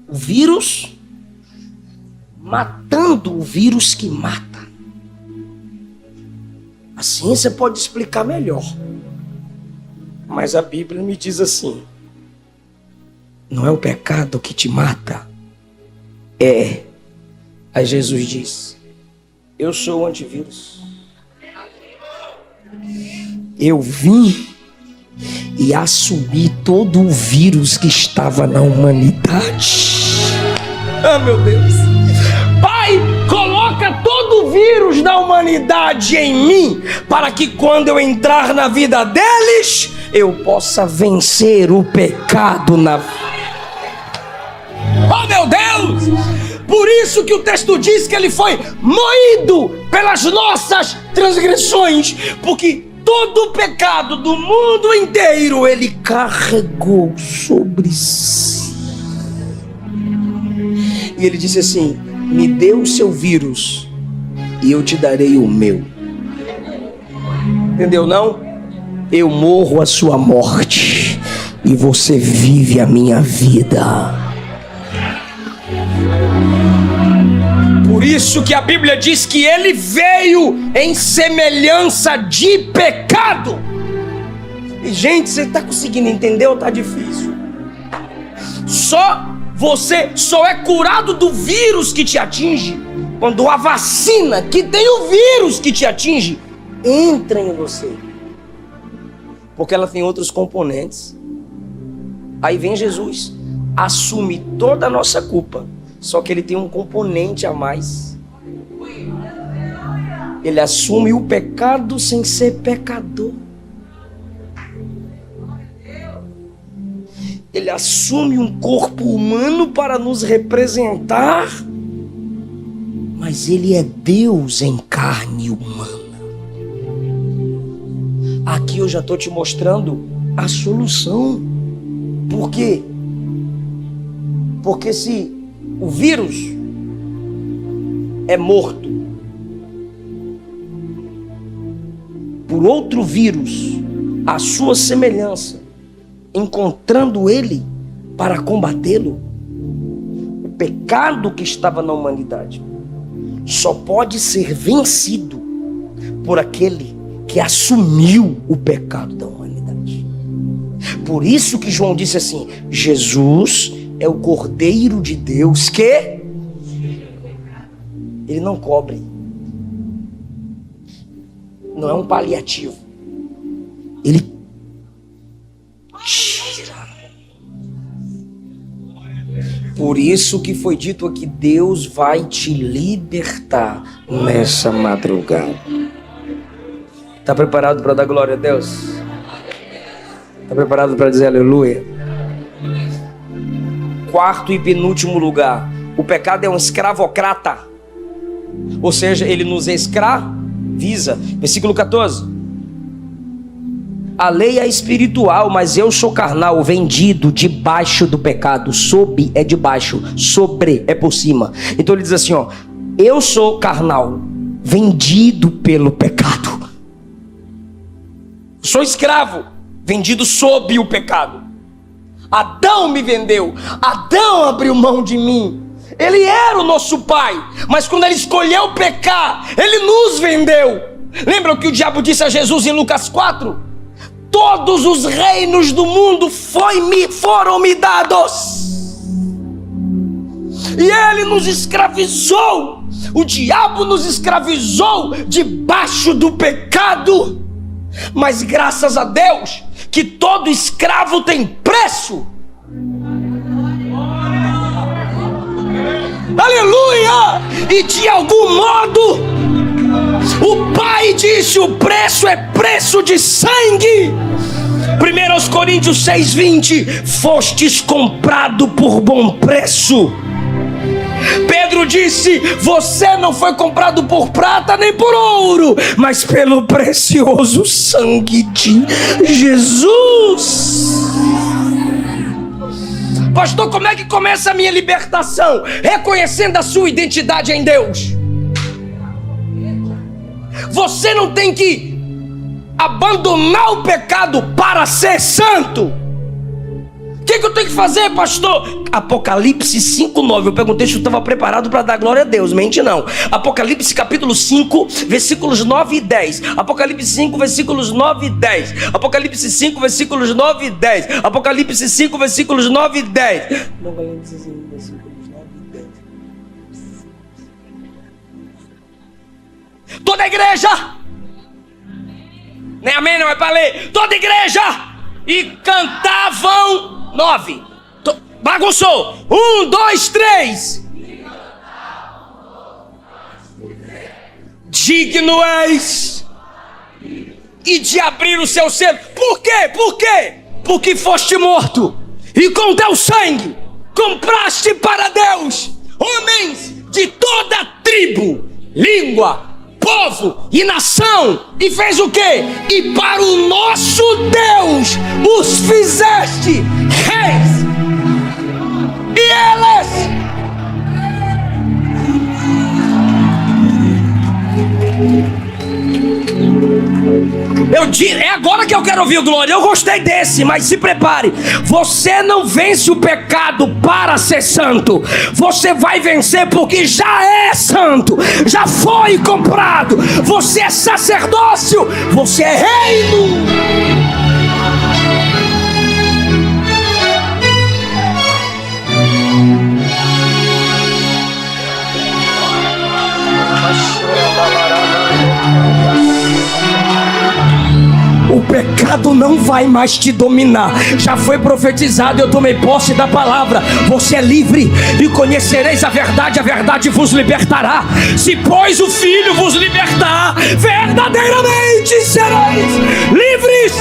o vírus matando o vírus que mata. A ciência pode explicar melhor, mas a Bíblia me diz assim: não é o pecado que te mata, é. Aí Jesus diz, eu sou o antivírus. Eu vim e assumi todo o vírus que estava na humanidade. Meu Deus. Pai, coloca todo o vírus da humanidade em mim, para que quando eu entrar na vida deles, eu possa vencer o pecado na... Oh, meu Deus! Por isso que o texto diz que ele foi moído pelas nossas transgressões, porque todo o pecado do mundo inteiro ele carregou sobre si. E ele disse assim, me dê o seu vírus e eu te darei o meu. Entendeu não? Eu morro a sua morte e você vive a minha vida. Por isso que a Bíblia diz que ele veio em semelhança de pecado. E gente, você está conseguindo entender ou está difícil? Você só é curado do vírus que te atinge quando a vacina que tem o vírus que te atinge entra em você. Porque ela tem outros componentes. Aí vem Jesus, assume toda a nossa culpa. Só que ele tem um componente a mais. Ele assume o pecado sem ser pecador. Ele assume um corpo humano para nos representar. Mas ele é Deus em carne humana. Aqui eu já estou te mostrando a solução. Por quê? Porque se o vírus é morto por outro vírus, à sua semelhança, encontrando ele para combatê-lo, o pecado que estava na humanidade só pode ser vencido por aquele que assumiu o pecado da humanidade. Por isso que João disse assim, Jesus é o Cordeiro de Deus que ele não cobre. Não é um paliativo. Ele tira. Por isso que foi dito aqui, Deus vai te libertar nessa madrugada. Está preparado para dar glória a Deus? Está preparado para dizer aleluia? Quarto e penúltimo lugar, o pecado é um escravocrata, ou seja, ele nos escraviza. Versículo 14, a lei é espiritual, mas eu sou carnal, vendido debaixo do pecado. Sob é debaixo, sobre é por cima. Então ele diz assim, ó, eu sou carnal, vendido pelo pecado. Sou escravo, vendido sob o pecado. Adão me vendeu, Adão abriu mão de mim. Ele era o nosso pai, mas quando ele escolheu pecar, ele nos vendeu. Lembra o que o diabo disse a Jesus em Lucas 4? Todos os reinos do mundo foram me dados. E ele nos escravizou. O diabo nos escravizou debaixo do pecado. Mas graças a Deus que todo escravo tem preço. Aleluia! E de algum modo o Pai disse: o preço é preço de sangue. 1 Coríntios 6:20: fostes comprado por bom preço. Pedro disse: você não foi comprado por prata nem por ouro, mas pelo precioso sangue de Jesus. Pastor, como é que começa a minha libertação? Reconhecendo a sua identidade em Deus. Você não tem que abandonar o pecado para ser santo. O que eu tenho que fazer, pastor? Apocalipse 5:9. Eu perguntei se eu estava preparado para dar glória a Deus. Mente não. Apocalipse capítulo 5, versículos 9 e 10. Apocalipse 5, versículos 9 e 10. Apocalipse 5, versículos 9 e 10. Apocalipse 5, versículos 9 e 10. Apocalipse 5, versículos 9 e 10. Toda a igreja. Nem amém, não é para ler. Toda a igreja. E cantavam. 9. Bagunçou. 1, 2, 3. Digno és e de abrir o seu selo. Por quê? Por quê? Porque foste morto e com teu sangue compraste para Deus homens de toda tribo, língua, povo e nação. E fez o quê? E para o nosso Deus os fizeste reis. E eles é agora que eu quero ouvir o glória. Eu gostei desse, mas se prepare. Você não vence o pecado para ser santo. Você vai vencer porque já é santo, já foi comprado. Você é sacerdócio, você é reino. O pecado não vai mais te dominar. Já foi profetizado, eu tomei posse da palavra. Você é livre e conhecereis a verdade vos libertará. Se pois o Filho vos libertar, verdadeiramente sereis livres.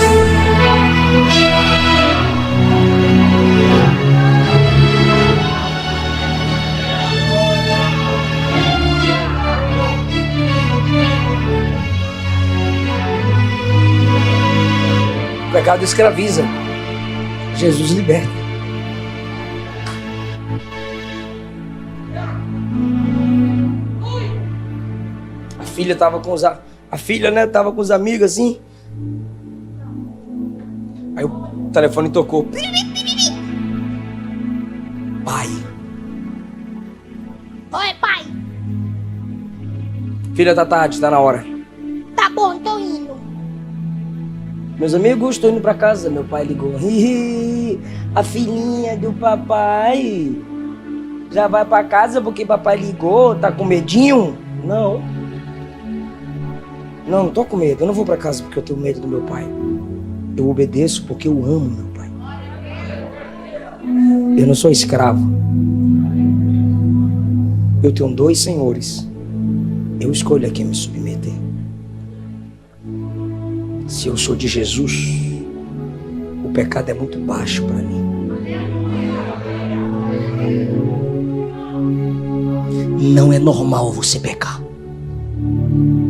O pecado escraviza, Jesus liberta. A filha estava com os amigos assim. Aí o telefone tocou. Pai. Oi, pai. Filha, tá tarde, tá na hora. Tá bom, tô indo. Meus amigos, estou indo para casa. Meu pai ligou. A filhinha do papai já vai para casa porque papai ligou. Tá com medinho? Não, não tô com medo. Eu não vou para casa porque eu tenho medo do meu pai. Eu obedeço porque eu amo meu pai. Eu não sou escravo. Eu tenho 2 senhores. Eu escolho a quem me submeter. Se eu sou de Jesus, o pecado é muito baixo para mim. Não é normal você pecar,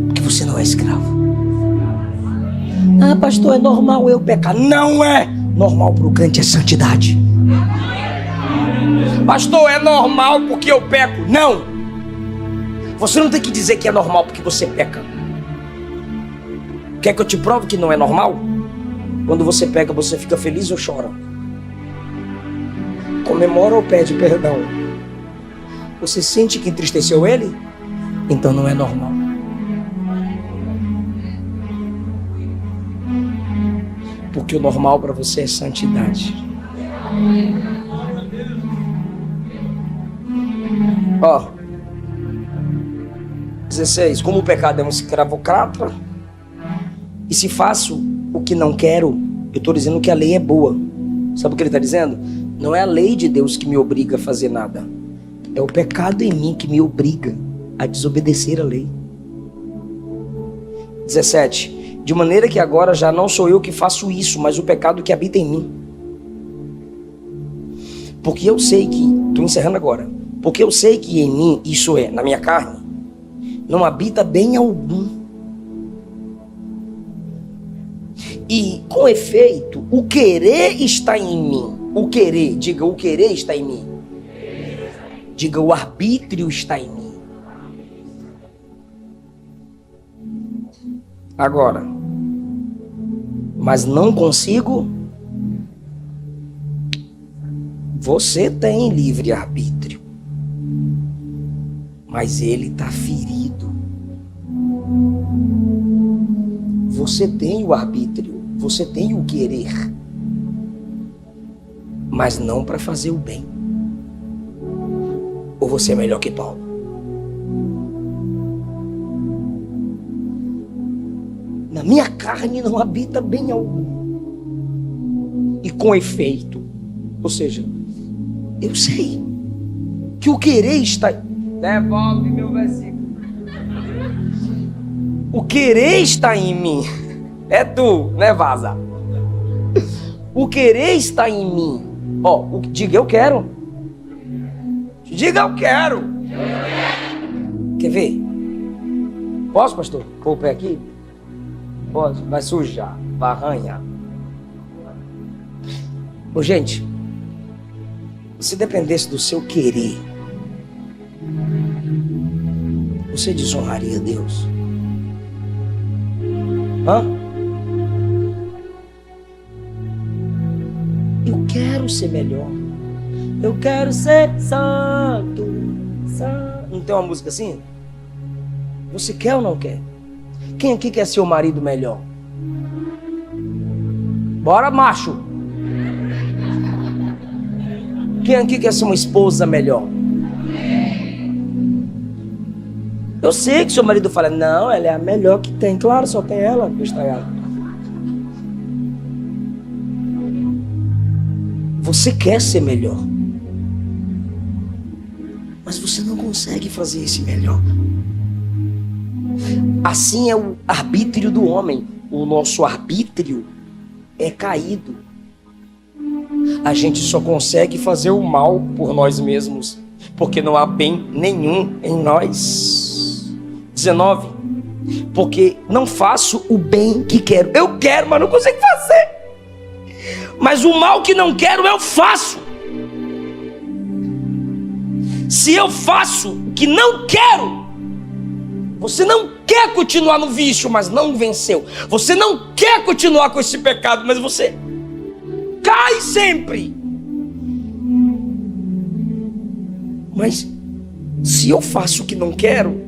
porque você não é escravo. Ah, pastor, é normal eu pecar. Não é normal para o crente, é santidade. Pastor, é normal porque eu peco. Não. Você não tem que dizer que é normal porque você peca. Quer que eu te prove que não é normal? Quando você peca, você fica feliz ou chora? Comemora ou pede perdão? Você sente que entristeceu ele? Então não é normal. Porque o normal para você é santidade. Ó, 16. Como o pecado é um escravocrata, e se faço o que não quero, eu estou dizendo que a lei é boa. Sabe o que ele está dizendo? Não é a lei de Deus que me obriga a fazer nada. É o pecado em mim que me obriga a desobedecer a lei. 17. De maneira que agora já não sou eu que faço isso, mas o pecado que habita em mim. Porque eu sei que, estou encerrando agora, porque eu sei que em mim, isso é, na minha carne, não habita bem algum. E, com efeito, o querer está em mim. O querer, diga, o querer está em mim. Diga, o arbítrio está em mim. Agora, mas não consigo. Você tem livre arbítrio, mas ele está ferido. Você tem o arbítrio, você tem o querer, mas não para fazer o bem. Ou você é melhor que Paulo? Na minha carne não habita bem algum. E com efeito, ou seja, eu sei que o querer está... Devolve meu versículo. O querer está em mim. É tu, né, vaza? O querer está em mim. Ó, diga eu quero. Diga eu quero. Quer ver? Posso, pastor? Pôr o pé aqui? Pode, vai sujar, vai arranhar. Ô, gente, se dependesse do seu querer, você desonraria a Deus? Hã? Eu quero ser melhor. Eu quero ser santo, santo. Não tem uma música assim? Você quer ou não quer? Quem aqui quer ser o marido melhor? Bora, macho! Quem aqui quer ser uma esposa melhor? Eu sei que seu marido fala, não, ela é a melhor que tem. Claro, só tem ela, estragado. Você quer ser melhor, mas você não consegue fazer esse melhor. Assim é o arbítrio do homem. O nosso arbítrio é caído. A gente só consegue fazer o mal por nós mesmos, porque não há bem nenhum em nós. 19. Porque não faço o bem que quero. Eu quero, mas não consigo fazer. Mas o mal que não quero, eu faço. Se eu faço o que não quero, você não quer continuar no vício, mas não venceu. Você não quer continuar com esse pecado, mas você cai sempre. Mas se eu faço o que não quero,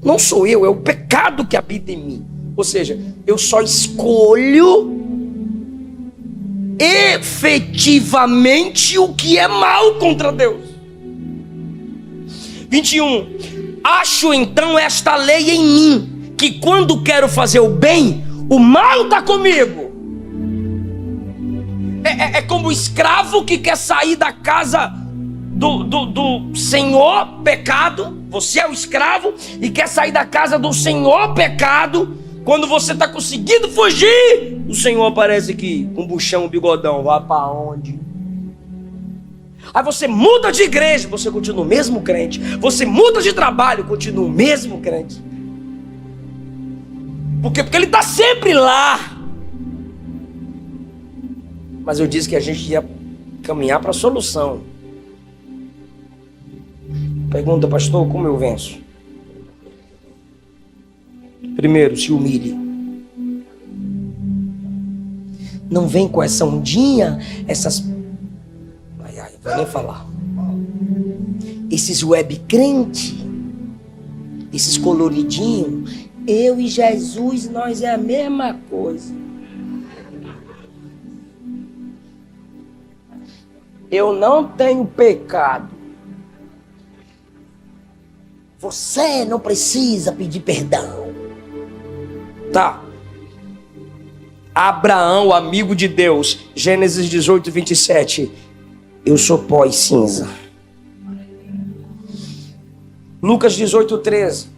não sou eu, é o pecado que habita em mim. Ou seja, eu só escolho efetivamente o que é mal contra Deus. 21. Acho então esta lei em mim, que quando quero fazer o bem, o mal está comigo. É como o escravo que quer sair da casa do senhor pecado. Você é o escravo e quer sair da casa do senhor pecado. Quando você está conseguindo fugir, o senhor aparece aqui com buchão, bigodão. Vai para onde? Aí você muda de igreja, você continua o mesmo crente. Você muda de trabalho, continua o mesmo crente. Por quê? Porque ele está sempre lá. Mas eu disse que a gente ia caminhar para a solução. Pergunta, pastor, como eu venço? Primeiro, se humilhe. Não vem com essa ondinha, essas... vou nem falar. Esses web crente, esses coloridinhos. Eu e Jesus, nós é a mesma coisa. Eu não tenho pecado. Você não precisa pedir perdão. Tá. Abraão, amigo de Deus, Gênesis 18, 27. Eu sou pó e cinza. Lucas 18, 13.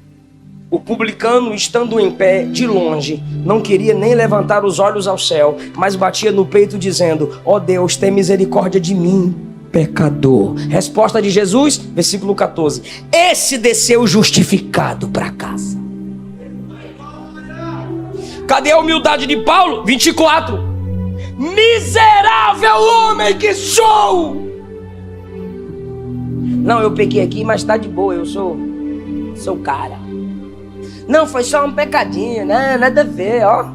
O publicano, estando em pé, de longe, não queria nem levantar os olhos ao céu, mas batia no peito dizendo: ó Deus, tem misericórdia de mim, pecador. Resposta de Jesus, versículo 14. Esse desceu justificado para casa. Cadê a humildade de Paulo? 24. Miserável homem que sou! Não, eu pequei aqui, mas tá de boa, eu sou o cara. Não, foi só um pecadinho, né? Nada a ver, ó.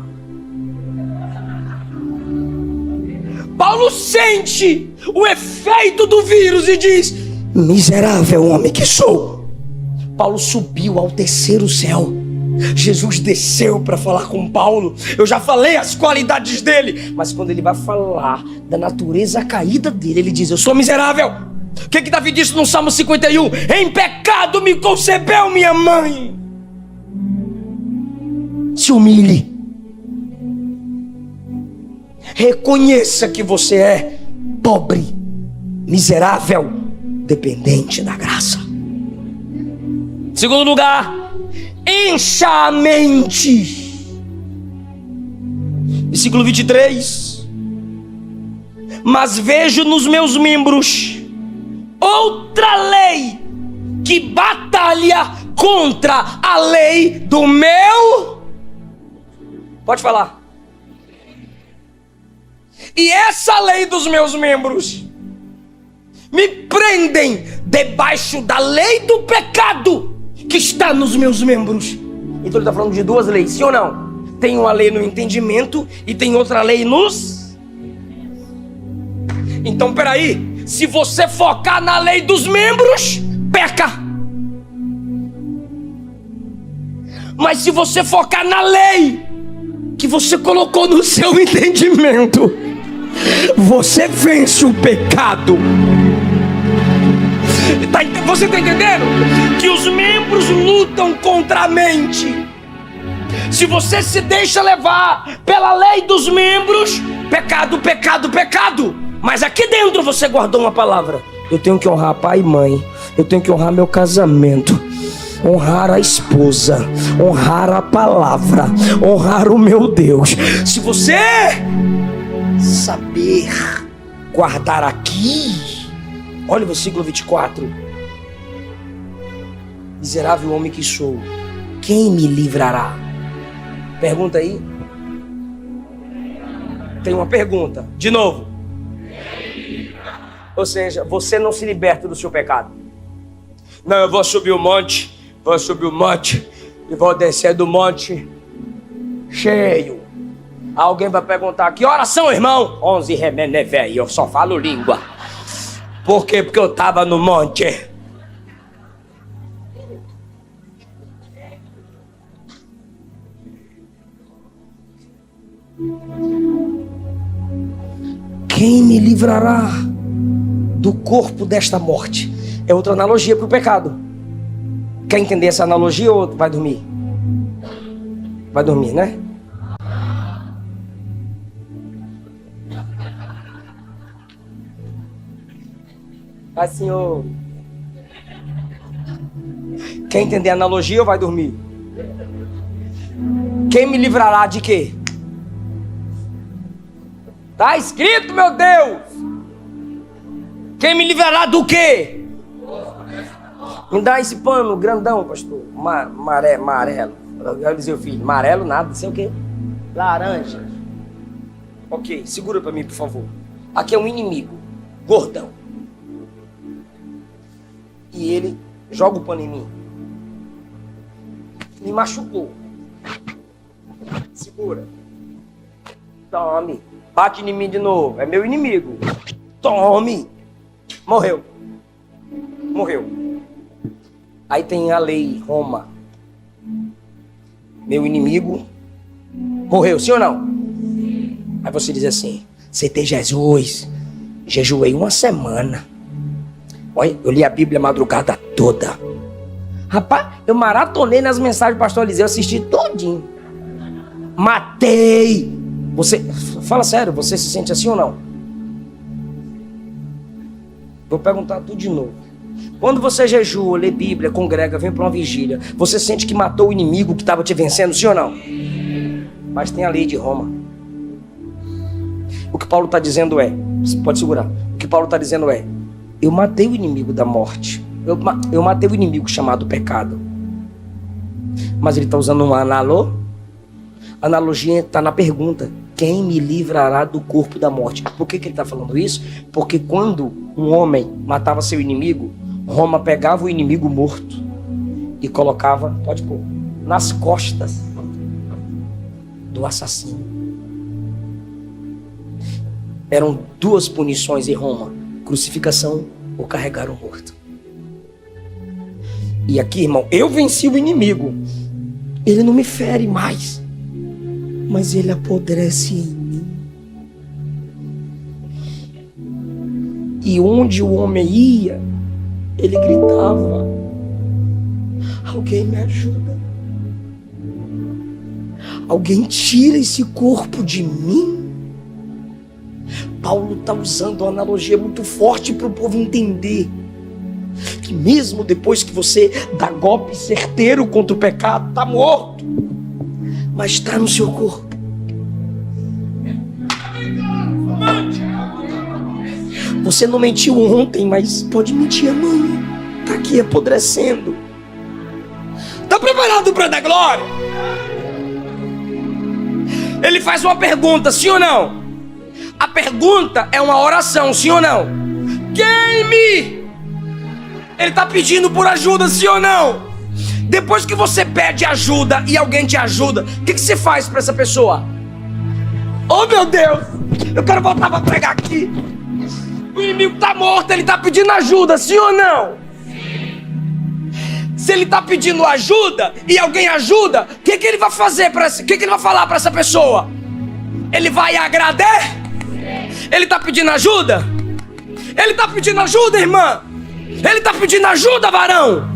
Paulo sente o efeito do vírus e diz: miserável homem que sou. Paulo subiu ao terceiro céu. Jesus desceu para falar com Paulo. Eu já falei as qualidades dele, mas quando ele vai falar da natureza caída dele, ele diz: eu sou miserável. O que Davi disse no Salmo 51? Em pecado me concebeu minha mãe. Se humilhe. Reconheça que você é pobre, miserável, dependente da graça. Segundo lugar, encha a mente. Versículo 23. Mas vejo nos meus membros outra lei que batalha contra a lei do meu... Pode falar. E essa lei dos meus membros me prendem debaixo da lei do pecado que está nos meus membros. Então ele está falando de duas leis, sim ou não? Tem uma lei no entendimento e tem outra lei nos... Então peraí, se você focar na lei dos membros, peca. Mas se você focar na lei que você colocou no seu entendimento, você vence o pecado. Você está entendendo? Que os membros lutam contra a mente. Se você se deixa levar pela lei dos membros, pecado, pecado, pecado. Mas aqui dentro você guardou uma palavra: eu tenho que honrar pai e mãe, eu tenho que honrar meu casamento, honrar a esposa, honrar a palavra, honrar o meu Deus. Se você saber guardar aqui, olha o versículo 24. Miserável homem que sou, quem me livrará? Pergunta aí. Tem uma pergunta, de novo. Ou seja, você não se liberta do seu pecado. Não, eu vou subir o monte, e vou descer do monte cheio. Alguém vai perguntar: que horas são, irmão? 11 remene velho, eu só falo língua. Por quê? Porque eu estava no monte. Quem me livrará do corpo desta morte? É outra analogia para o pecado. Quer entender essa analogia ou vai dormir? Vai dormir, né? Vai, senhor. Quer entender a analogia ou vai dormir? Quem me livrará de quê? Tá escrito, meu Deus. Quem me livrará do quê? Me dá esse pano grandão, pastor. Amarelo. Eu dizer o filho, amarelo nada, não sei o quê. Laranja. Ok, segura pra mim, por favor. Aqui é um inimigo, gordão. E ele joga o pano em mim. Me machucou. Segura. Tome. Bate em mim de novo. É meu inimigo. Tome. Morreu. Aí tem a lei, Roma. Meu inimigo morreu, sim ou não? Aí você diz assim: aceitei Jesus, jejuei 1 semana. Olha, eu li a Bíblia a madrugada toda. Rapaz, eu maratonei nas mensagens do pastor Eliseu, assisti todinho. Matei. Você, fala sério, você se sente assim ou não? Vou perguntar tudo de novo. Quando você jejua, lê Bíblia, congrega, vem para uma vigília, você sente que matou o inimigo que estava te vencendo, sim ou não? Mas tem a lei de Roma. O que Paulo está dizendo é, você pode segurar, o que Paulo está dizendo é: eu matei o inimigo da morte, eu matei o inimigo chamado pecado. Mas ele está usando uma analogia está na pergunta: quem me livrará do corpo da morte? Por que ele está falando isso? Porque quando um homem matava seu inimigo, Roma pegava o inimigo morto e colocava, pode pôr, nas costas do assassino. Eram 2 punições em Roma: crucificação ou carregar o morto. E aqui, irmão, eu venci o inimigo. Ele não me fere mais, mas ele apodrece em mim. E onde o homem ia, ele gritava: alguém me ajuda. Alguém tira esse corpo de mim. Paulo está usando uma analogia muito forte para o povo entender que mesmo depois que você dá golpe certeiro contra o pecado, está morto, mas está no seu corpo. Você não mentiu ontem, mas pode mentir amanhã. Está aqui apodrecendo. Está preparado para dar glória? Ele faz uma pergunta, sim ou não? A pergunta é uma oração, sim ou não? Quem-me? Ele está pedindo por ajuda, sim ou não? Depois que você pede ajuda e alguém te ajuda, o que você faz para essa pessoa? Oh meu Deus, eu quero voltar para pregar aqui. O inimigo está morto, ele está pedindo ajuda, sim ou não? Se ele está pedindo ajuda e alguém ajuda, o que ele vai fazer? O que ele vai falar para essa pessoa? Ele vai agradecer? Ele está pedindo ajuda? Ele está pedindo ajuda, irmã? Ele está pedindo ajuda, varão?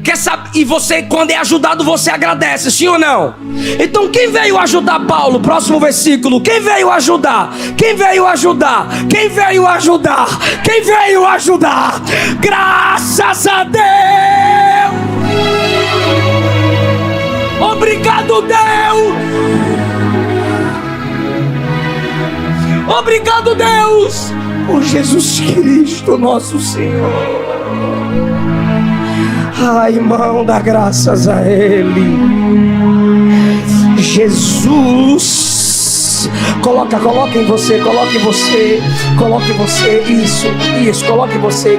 Quer saber? E você, quando é ajudado, você agradece, sim ou não? Então quem veio ajudar Paulo? Próximo versículo. Quem veio ajudar? Quem veio ajudar? Quem veio ajudar? Quem veio ajudar? Graças a Deus! Obrigado, Deus! Obrigado, Deus, por Jesus Cristo, nosso Senhor. Ai, irmão, dá graças a Ele. Jesus, coloca em você, coloque isso,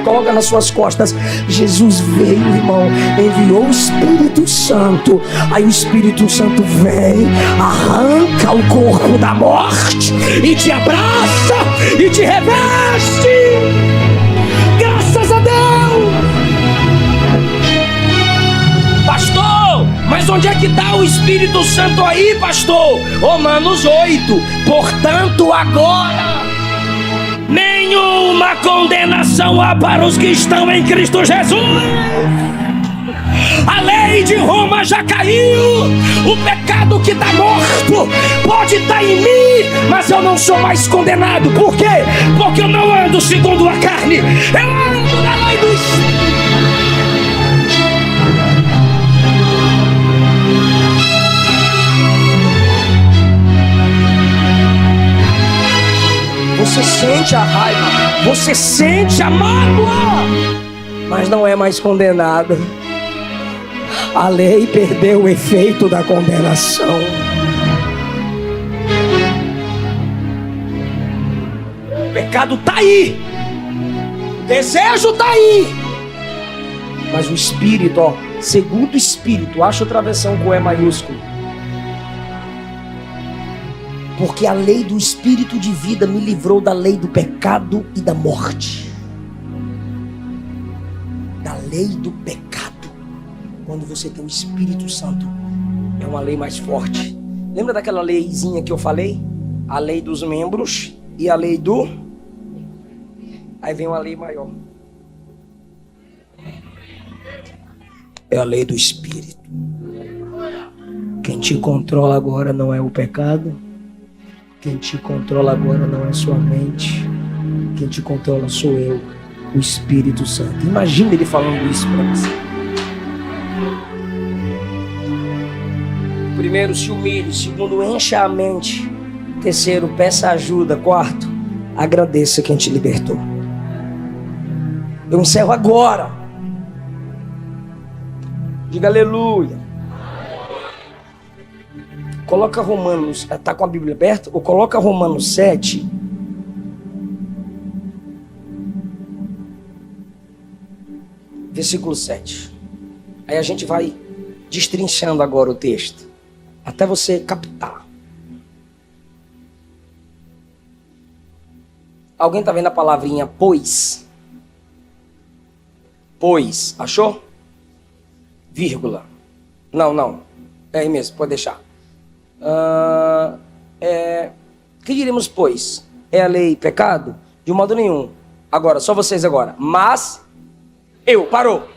coloca nas suas costas. Jesus veio, irmão, enviou o Espírito Santo. Aí o Espírito Santo vem, arranca o corpo da morte e te abraça e te reveste. Graças a Deus. Pastor, mas onde é que está o Espírito Santo aí, pastor? Romanos 8. Portanto, agora nenhuma condenação há para os que estão em Cristo Jesus. A lei de Roma já caiu. O pecado que está morto pode estar em mim, mas eu não sou mais condenado. Por quê? Porque eu não ando segundo a carne, eu ando na lei do Espírito. Você sente a raiva, você sente a mágoa, mas não é mais condenado. A lei perdeu o efeito da condenação. O pecado está aí, o desejo está aí, mas o Espírito, ó, segundo o Espírito, acha outra versão com E maiúsculo. Porque a lei do Espírito de vida me livrou da lei do pecado e da morte. Da lei do pecado. Quando você tem o Espírito Santo, é uma lei mais forte. Lembra daquela leizinha que eu falei? A lei dos membros e a lei do... Aí vem uma lei maior. É a lei do Espírito. Quem te controla agora não é o pecado. Quem te controla agora não é sua mente. Quem te controla sou eu, o Espírito Santo. Imagina ele falando isso para você. Primeiro, se humilhe. Segundo, encha a mente. Terceiro, peça ajuda. Quarto, agradeça quem te libertou. Eu encerro agora. Diga aleluia. Coloca Romanos, está com a Bíblia aberta? Ou coloca Romanos 7. Versículo 7. Aí a gente vai destrinchando agora o texto, até você captar. Alguém está vendo a palavrinha pois? Pois, achou? Vírgula. Não. É aí mesmo, pode deixar. Que diremos, pois? É a lei pecado? De modo nenhum. Agora, só vocês agora. Mas eu, parou.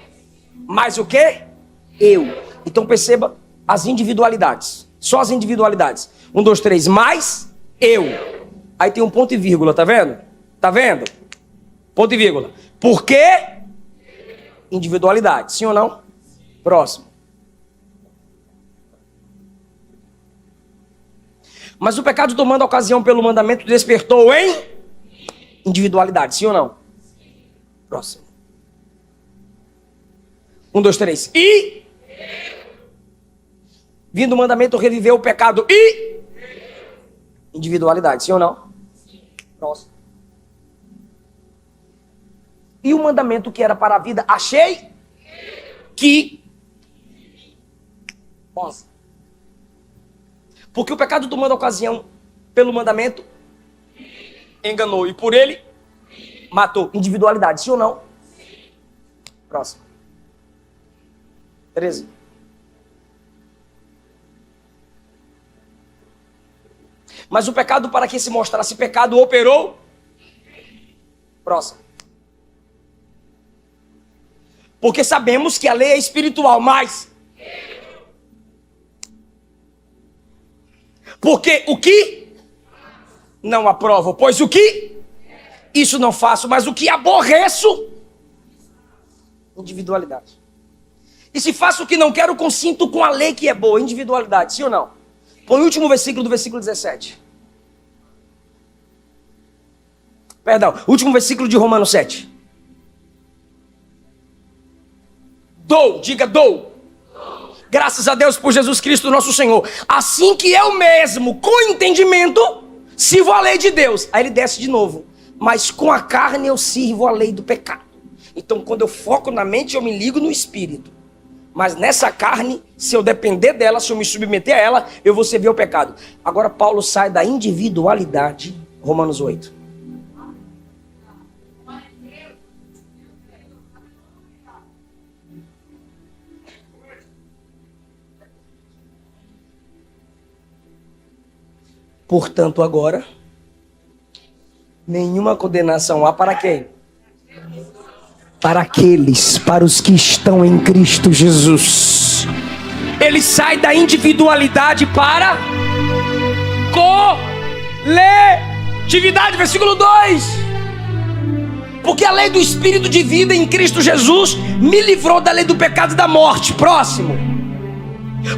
Mas o quê? Eu. Então perceba as individualidades. Só as individualidades. 1, 2, 3. Mas eu. Aí tem um ponto e vírgula, tá vendo? Tá vendo? Ponto e vírgula. Por quê? Individualidade. Sim ou não? Próximo. Mas o pecado, tomando a ocasião pelo mandamento, despertou em individualidade. Sim ou não? Próximo. 1, 2, 3. E vindo o mandamento, reviveu o pecado e individualidade. Sim ou não? Próximo. E o mandamento que era para a vida, achei que... Nossa. Porque o pecado, tomando a ocasião pelo mandamento, enganou. E por ele, matou. Individualidade, sim ou não? Próximo. 13. Mas o pecado, para que se mostrasse pecado, operou. Próximo. Porque sabemos que a lei é espiritual, mas... Porque o que não aprovo, pois o que isso não faço, mas o que aborreço, individualidade. E se faço o que não quero, consinto com a lei que é boa, individualidade, sim ou não? Põe o último versículo do versículo 17. Perdão, último versículo de Romanos 7. Diga dou. Graças a Deus por Jesus Cristo nosso Senhor. Assim que eu mesmo, com entendimento, sirvo a lei de Deus. Aí ele desce de novo. Mas com a carne eu sirvo a lei do pecado. Então quando eu foco na mente, eu me ligo no espírito. Mas nessa carne, se eu depender dela, se eu me submeter a ela, eu vou servir ao pecado. Agora Paulo sai da individualidade. Romanos 8. Portanto, agora, nenhuma condenação há para quem? Para aqueles, para os que estão em Cristo Jesus. Ele sai da individualidade para coletividade, versículo 2. Porque a lei do Espírito de vida em Cristo Jesus me livrou da lei do pecado e da morte. Próximo.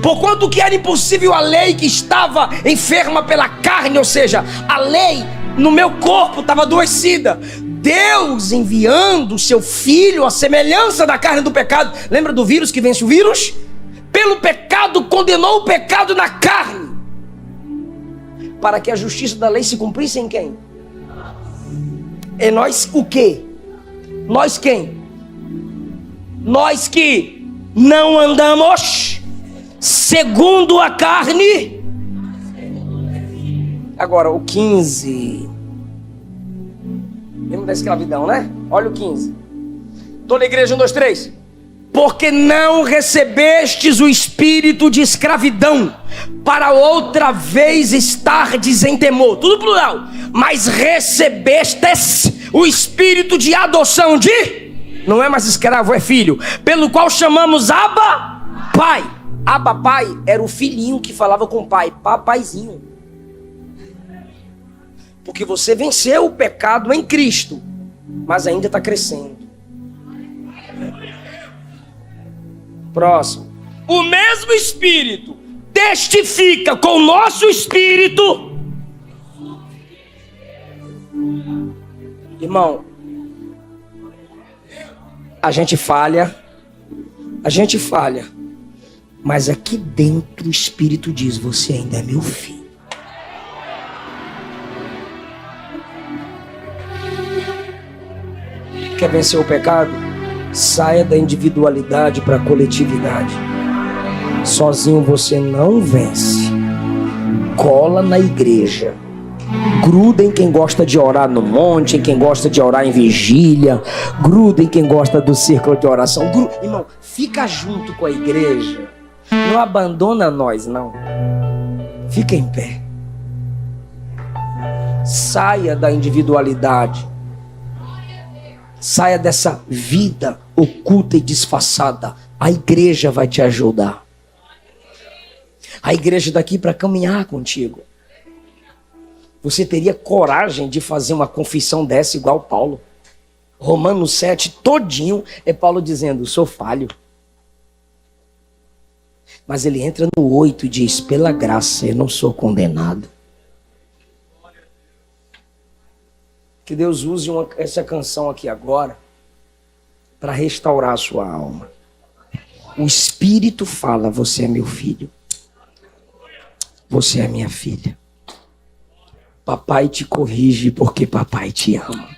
Porquanto que era impossível a lei que estava enferma pela carne, ou seja, a lei no meu corpo estava adoecida. Deus enviando o seu Filho à semelhança da carne do pecado. Lembra do vírus que vence o vírus? Pelo pecado condenou o pecado na carne, para que a justiça da lei se cumprisse em quem? Em nós o quê? Nós quem? Nós que não andamos segundo a carne, Agora, o 15. Lembra da escravidão, né? Olha o 15. Toda a igreja, 1, 2, 3. Porque não recebestes o espírito de escravidão, para outra vez estardes em temor. Tudo plural. Mas recebestes o espírito de adoção de... Não é mais escravo, é filho. Pelo qual chamamos Abba, Pai. Abba, Pai, era o filhinho que falava com o pai. Papaizinho. Porque você venceu o pecado em Cristo, mas ainda está crescendo. Próximo. O mesmo Espírito testifica com o nosso Espírito. Irmão, a gente falha, mas aqui dentro o Espírito diz: você ainda é meu filho. Quer vencer o pecado? Saia da individualidade para a coletividade. Sozinho você não vence. Cola na igreja. Gruda em quem gosta de orar no monte, em quem gosta de orar em vigília. Gruda em quem gosta do círculo de oração. Irmão, fica junto com a igreja. Não abandona nós, não. Fica em pé. Saia da individualidade. Saia dessa vida oculta e disfarçada. A igreja vai te ajudar. A igreja daqui para caminhar contigo. Você teria coragem de fazer uma confissão dessa igual Paulo? Romanos 7 todinho é Paulo dizendo: sou falho. Mas ele entra no 8 e diz: pela graça eu não sou condenado. Que Deus use essa canção aqui agora para restaurar a sua alma. O Espírito fala: você é meu filho. Você é minha filha. Papai te corrige porque papai te ama.